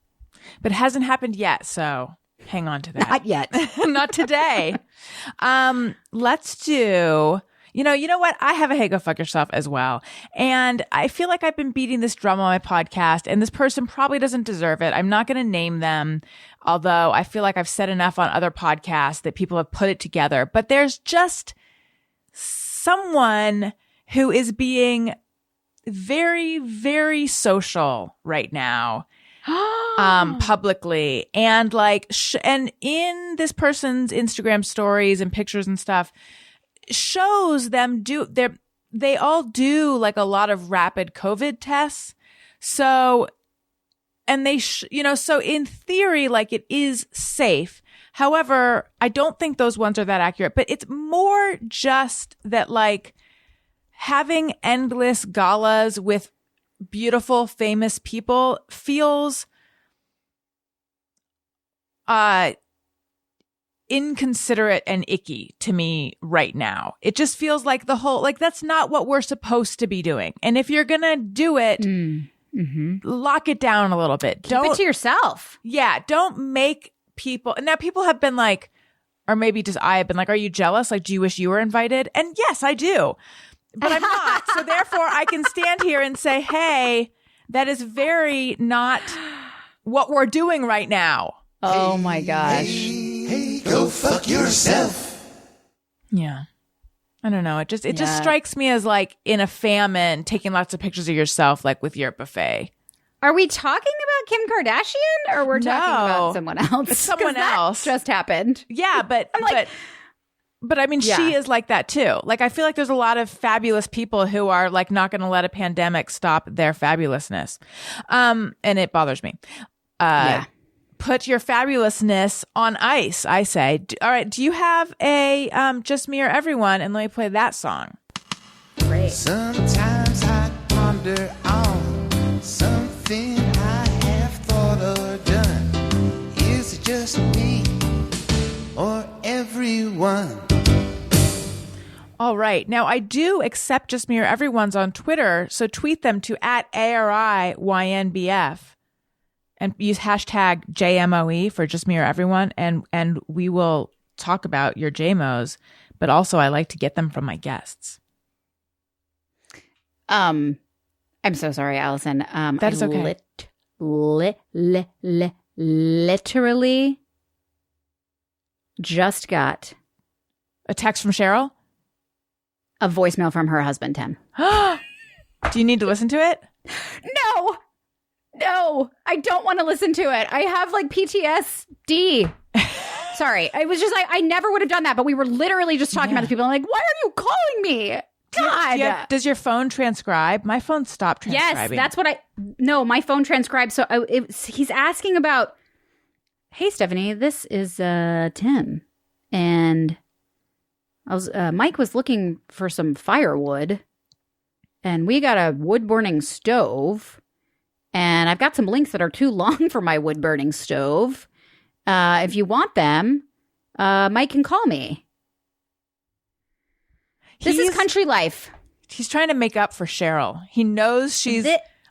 But it hasn't happened yet, so hang on to that.
Not yet.
Not today. Let's do... You know what? I have a Hey Go Fuck Yourself as well. And I feel like I've been beating this drum on my podcast, and this person probably doesn't deserve it. I'm not going to name them, although I feel like I've said enough on other podcasts that people have put it together. But there's just someone who is being very, very social right now. Publicly, and like and in this person's Instagram stories and pictures and stuff shows them they all do like a lot of rapid COVID tests. So, and they, so in theory, like it is safe. However, I don't think those ones are that accurate, but it's more just that like having endless galas with beautiful, famous people feels, inconsiderate and icky to me right now. It just feels like that's not what we're supposed to be doing. And if you're gonna do it, lock it down a little bit.
Keep it to yourself.
Yeah. Don't make people. And now people have been like, or maybe just I have been like, are you jealous? Like, do you wish you were invited? And yes, I do. But I'm not. So therefore I can stand here and say, hey, that is very not what we're doing right now.
Oh my gosh.
Hey, go fuck yourself.
Yeah. I don't know. It just strikes me as like in a famine, taking lots of pictures of yourself, like with your buffet.
Are we talking about Kim Kardashian, or we're talking about someone else?
It's someone else.
Just happened.
Yeah, but but I mean, she is like that too. Like, I feel like there's a lot of fabulous people who are like not going to let a pandemic stop their fabulousness. And it bothers me. Put your fabulousness on ice, I say. All right. Do you have a Just Me or Everyone? And let me play that song.
Great.
Sometimes I ponder on something I have thought or done. Is it just me or everyone?
All right. Now, I do accept Just Me or Everyone's on Twitter, so tweet them to @ARIYNBF and use hashtag JMOE for Just Me or Everyone, and we will talk about your JMOs, but also I like to get them from my guests.
I'm so sorry, Allison.
That is okay.
Literally just got
A text from Cheryl?
a voicemail from her husband, Tim.
Do you need to listen to it?
No, I don't want to listen to it. I have like PTSD. Sorry. I was just like, I never would have done that, but we were literally just talking about the people. I'm like, why are you calling me? God.
Does your phone transcribe? My phone stopped transcribing.
Yes, that's what no, my phone transcribes. So he's asking about, hey, Stephanie, this is Tim. And Mike was looking for some firewood, and we got a wood-burning stove, and I've got some links that are too long for my wood-burning stove. If you want them, Mike can call me. This is country life.
He's trying to make up for Cheryl. He knows she's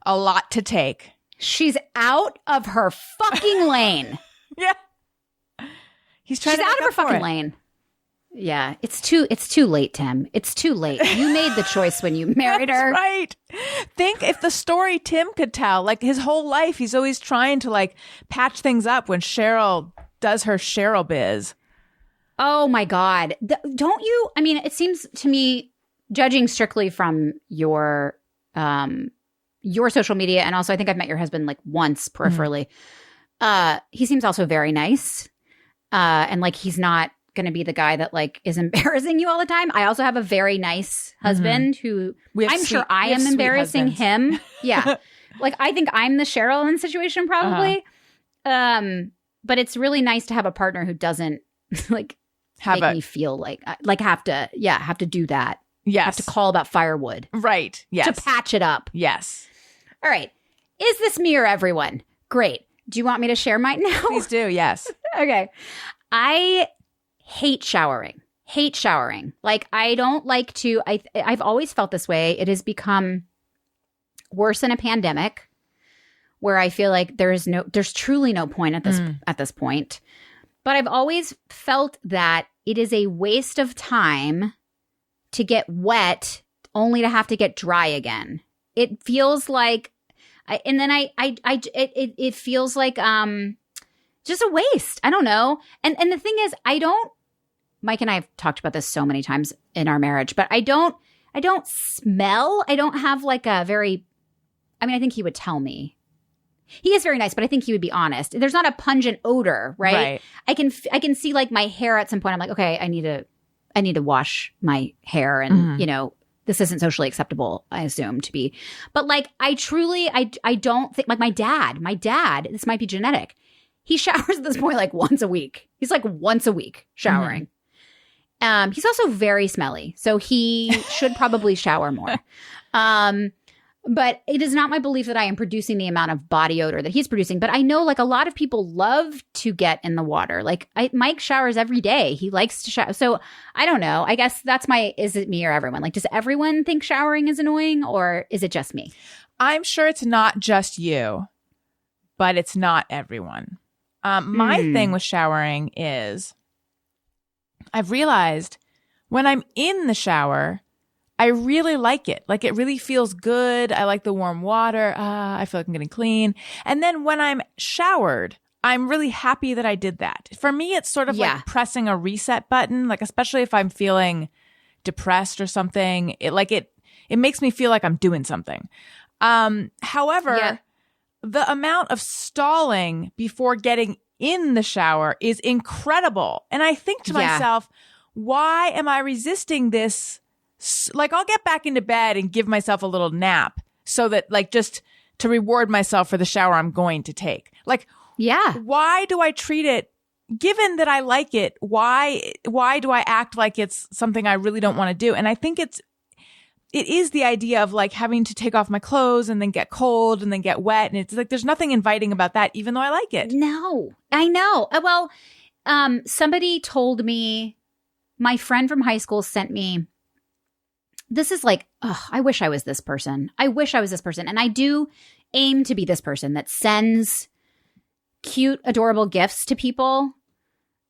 a lot to take.
She's out of her fucking lane.
Yeah. She's
out of her fucking lane. Yeah, it's too late, Tim. It's too late. You made the choice when you married her.
Right. Think if the story Tim could tell, like his whole life, he's always trying to like patch things up when Cheryl does her Cheryl biz.
Oh my God. Don't you? I mean, it seems to me, judging strictly from your social media, and also I think I've met your husband like once peripherally. He seems also very nice. And like he's not going to be the guy that like is embarrassing you all the time. I also have a very nice husband who I'm sure I am embarrassing him. Yeah. Like I think I'm the Cheryl in the situation probably. But it's really nice to have a partner who doesn't like make me feel like have to do that.
Yes.
Have to call about firewood.
Right. Yes.
To patch it up.
Yes.
All right. Is this me or everyone? Great. Do you want me to share mine now?
Please do. Yes.
Okay. I hate showering. Like I don't like to, I've always felt this way. It has become worse in a pandemic where I feel like there's truly no point at this point. But I've always felt that it is a waste of time to get wet only to have to get dry again. It feels like, it feels like, just a waste. I don't know. And the thing is, Mike and I have talked about this so many times in our marriage, but I don't smell. I don't have like a very, I mean, I think he would tell me. He is very nice, but I think he would be honest. There's not a pungent odor, right? I can see like my hair at some point. I'm like, okay, I need to wash my hair and, this isn't socially acceptable, I assume, to be. But like, I don't think, like my dad, this might be genetic. He showers at this point like once a week. He's like once a week showering. He's also very smelly, so he should probably shower more. But it is not my belief that I am producing the amount of body odor that he's producing. But I know like a lot of people love to get in the water. Like Mike showers every day. He likes to shower. So I don't know. I guess that's is it me or everyone? Like, does everyone think showering is annoying or is it just me?
I'm sure it's not just you, but it's not everyone. My thing with showering is I've realized when I'm in the shower, I really like it. Like it really feels good. I like the warm water. I feel like I'm getting clean. And then when I'm showered, I'm really happy that I did that. For me, it's sort of like pressing a reset button, like especially if I'm feeling depressed or something. It makes me feel like I'm doing something. However, the amount of stalling before getting in the shower is incredible. And I think to myself, why am I resisting this? Like I'll get back into bed and give myself a little nap so that like just to reward myself for the shower I'm going to take. Like, why do I treat it, given that I like it, why do I act like it's something I really don't want to do? And I think it is the idea of like having to take off my clothes and then get cold and then get wet. And it's like, there's nothing inviting about that, even though I like it.
No, I know. Well, somebody told me, my friend from high school sent me, this is like, I wish I was this person. And I do aim to be this person that sends cute, adorable gifts to people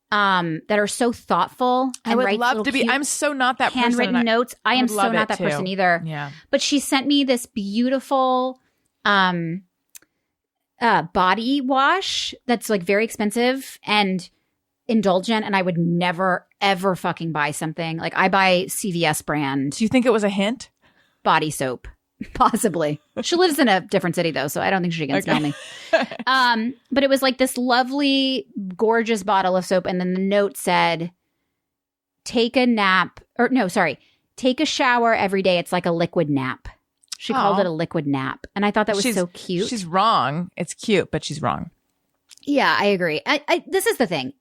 that are so thoughtful.
I would love to be. I'm so not that person.
Handwritten notes. I am so not that person either.
Yeah.
But she sent me this beautiful body wash that's like very expensive and indulgent, and I would never ever fucking buy something like I buy CVS brand.
Do you think it was a hint?
Body soap, possibly. She lives in a different city though, so I don't think she can smell me. But it was like this lovely, gorgeous bottle of soap, and then the note said, take a shower every day. It's like a liquid nap. She called it a liquid nap, and I thought that was so cute.
She's wrong. It's cute, but she's wrong.
Yeah, I agree. This is the thing.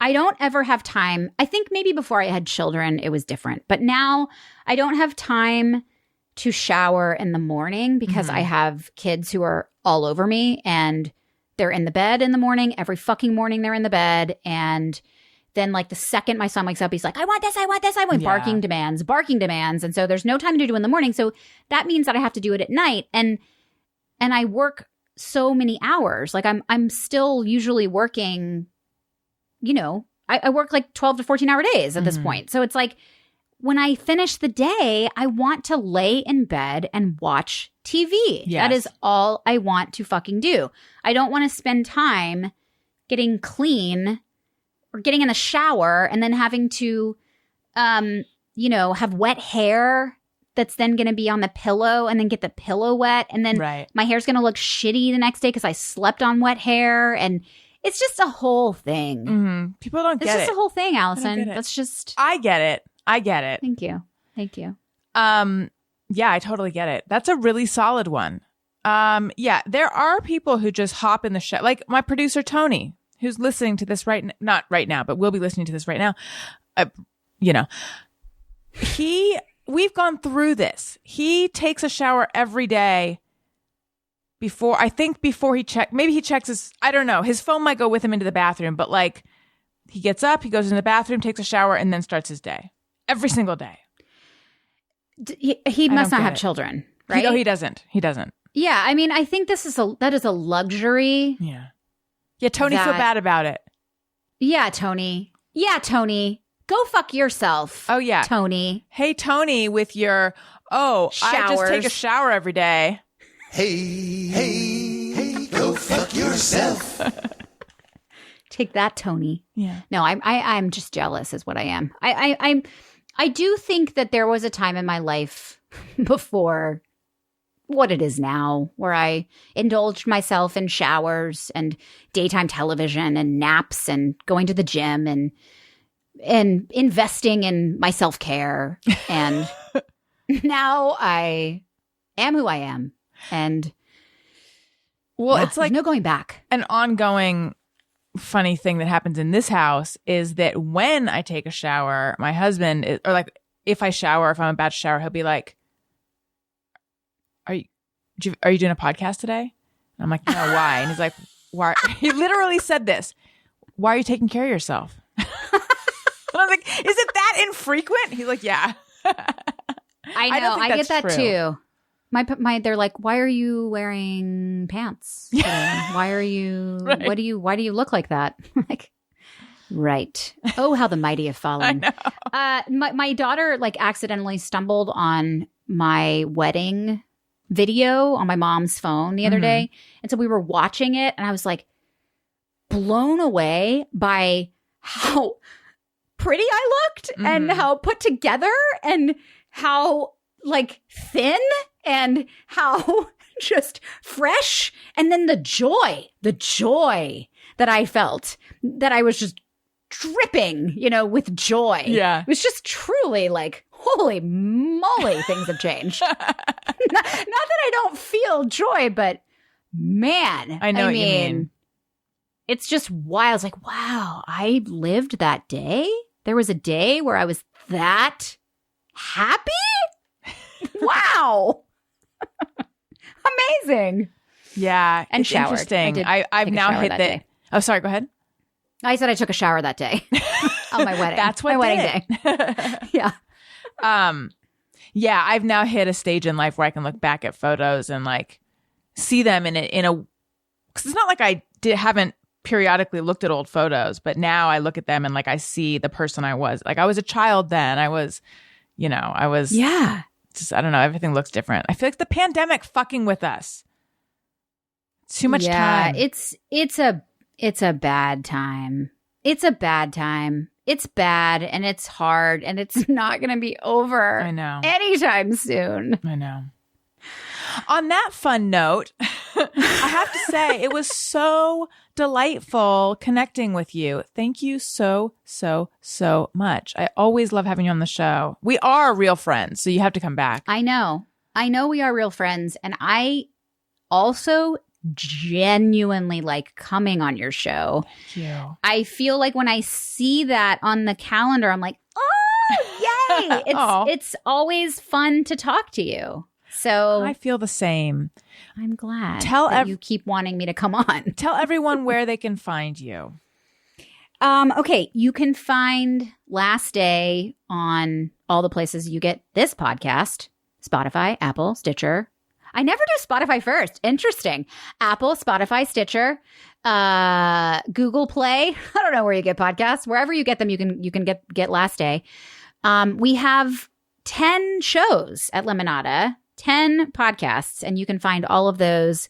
I don't ever have time. I think maybe before I had children, it was different. But now I don't have time to shower in the morning because I have kids who are all over me and they're in the bed in the morning. Every fucking morning they're in the bed. And then like the second my son wakes up, he's like, I want this, I want this, I want barking demands. And so there's no time to do it in the morning. So that means that I have to do it at night. And I work so many hours. Like I'm still usually working, you know, I work like 12 to 14 hour days at this point. So it's like when I finish the day, I want to lay in bed and watch TV.
Yes.
That is all I want to fucking do. I don't want to spend time getting clean or getting in the shower and then having to, you know, have wet hair that's then going to be on the pillow and then get the pillow wet. And then my hair's going to look shitty the next day because I slept on wet hair. And it's just a whole thing.
People don't get it.
It's just a whole thing, Allison.
Get it.
That's just.
I get it.
Thank you.
Yeah, I totally get it. That's a really solid one. Yeah, there are people who just hop in the shower. Like my producer, Tony, who's listening to this not right now, but will be listening to this right now. You know, we've gone through this. He takes a shower every day before he checks his, I don't know, his phone might go with him into the bathroom, but like he gets up, he goes in the bathroom, takes a shower, and then starts his day every single day.
He must not have children, right?
No, he doesn't.
Yeah, I mean, I think that is a luxury.
Yeah. Yeah, Tony, feel bad about it.
Yeah, Tony. Go fuck yourself.
Oh, yeah.
Tony.
Hey, Tony, with your, I just take a shower every day.
Hey, go fuck yourself.
Take that, Tony.
Yeah.
No, I'm just jealous is what I am. I do think that there was a time in my life before what it is now where I indulged myself in showers and daytime television and naps and going to the gym and investing in my self-care. And now I am who I am. And
it's like
there's no going back.
An ongoing funny thing that happens in this house is that when I take a shower, my husband or like if I shower, if I'm about to shower, he'll be like, are you doing a podcast today? And I'm like, no, why? And he's like, why? He literally said this. Why are you taking care of yourself? And I was like, is it that infrequent? He's like, yeah.
I know. I get that too. They're like, why are you wearing pants today? Why are you, why do you look like that? I'm like, right. Oh, how the mighty have fallen.
I know.
My daughter like accidentally stumbled on my wedding video on my mom's phone the other day. And so we were watching it and I was like blown away by how pretty I looked and how put together and how like thin and how just fresh. And then the joy that I felt, that I was just dripping, with joy.
Yeah.
It was just truly like, holy moly, things have changed. not that I don't feel joy, but man.
I know what you mean.
It's just wild. It's like, wow, I lived that day. There was a day where I was that happy. Wow. Amazing.
Yeah.
And
it's
showered.
Interesting. I've now hit
day.
Oh, sorry. Go ahead.
I said I took a shower that day on my wedding.
That's what
my wedding day. Yeah.
Yeah, I've now hit a stage in life where I can look back at photos and like see them in a because it's not like I haven't periodically looked at old photos, but now I look at them and like I see the person I was. Like I was a child then. I was.
Yeah.
Just, I don't know. Everything looks different. I feel like the pandemic fucking with us. Too much time.
It's a bad time. It's a bad time. It's bad and it's hard and it's not going to be over.
I know.
Anytime soon.
I know. On that fun note, I have to say it was so delightful connecting with you. Thank you so, so, so much. I always love having you on the show. We are real friends, so you have to come back.
I know we are real friends. And I also genuinely like coming on your show.
Thank you.
I feel like when I see that on the calendar, I'm like, oh, yay. It's always fun to talk to you. So
I feel the same.
I'm glad
Tell
that you keep wanting me to come on.
Tell everyone where they can find you.
Okay, you can find Last Day on all the places you get this podcast: Spotify, Apple, Stitcher. I never do Spotify first. Interesting. Apple, Spotify, Stitcher, Google Play. I don't know where you get podcasts. Wherever you get them, you can get Last Day. We have 10 shows at Lemonada, 10 podcasts, and you can find all of those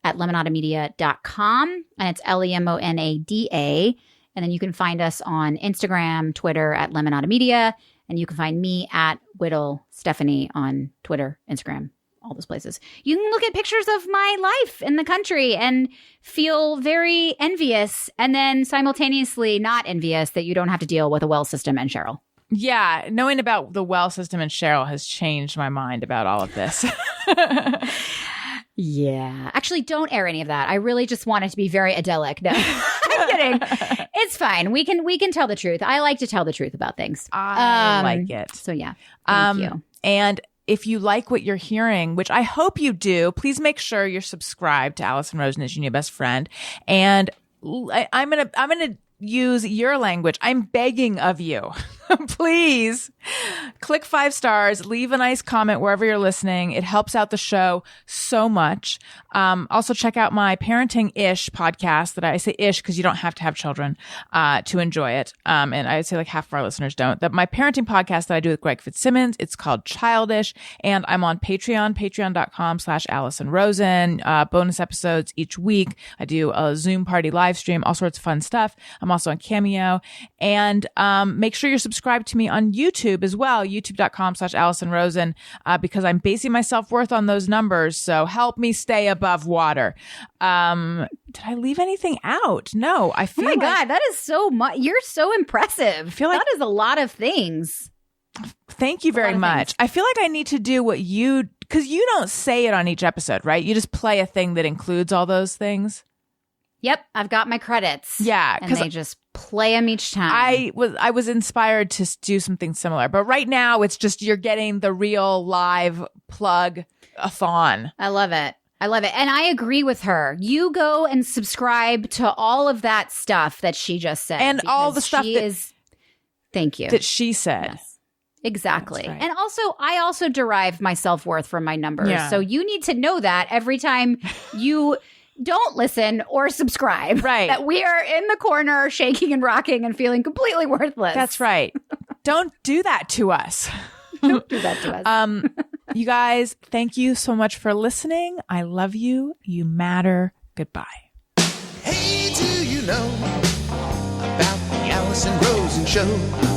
at lemonadamedia.com, and it's Lemonada. And then you can find us on Instagram, Twitter at Lemonada Media, and you can find me at Whittle Stephanie on Twitter, Instagram, all those places. You can look at pictures of my life in the country and feel very envious, and then simultaneously not envious that you don't have to deal with a well system and Cheryl.
Yeah, knowing about the well system and Cheryl has changed my mind about all of this.
Yeah. Actually, don't air any of that. I really just want it to be very idyllic. No, I'm kidding. It's fine. We can tell the truth. I like to tell the truth about things.
I like it.
So yeah, thank you.
And if you like what you're hearing, which I hope you do, please make sure you're subscribed to Allison Rosen as your new best friend. And I'm gonna use your language. I'm begging of you. Please click 5 stars, leave a nice comment wherever you're listening. It helps out the show so much. Also check out my parenting-ish podcast that I say ish because you don't have to have children to enjoy it. And I'd say like half of our listeners don't. That my parenting podcast that I do with Greg Fitzsimmons, it's called Childish, and I'm on Patreon, patreon.com/Allison Rosen. Bonus episodes each week. I do a Zoom party live stream, all sorts of fun stuff. I'm also on Cameo. And make sure you're subscribed to me on YouTube as well, youtube.com/Allison Rosen, because I'm basing my self-worth on those numbers. So help me stay above water. Did I leave anything out? No, I feel
oh my God, that is so much. You're so impressive. I
feel like
that is a lot of things.
Thank you very much. I feel like I need to do what you, because you don't say it on each episode, right? You just play a thing that includes all those things.
Yep, I've got my credits.
Yeah,
and they just play them each time.
I was inspired to do something similar, but right now it's just you're getting the real live plug-a-thon.
I love it. And I agree with her. You go and subscribe to all of that stuff that she just said.
And all the stuff
thank you.
That she said.
Yes, exactly.
Right.
And also, I also derive my self-worth from my numbers.
Yeah.
So you need to know that every time you don't listen or subscribe.
Right.
That we are in the corner shaking and rocking and feeling completely worthless.
That's right. Don't do that to us.
Don't do that to us.
You guys, thank you so much for listening. I love you. You matter. Goodbye.
Hey, do you know about the Allison Rosen show?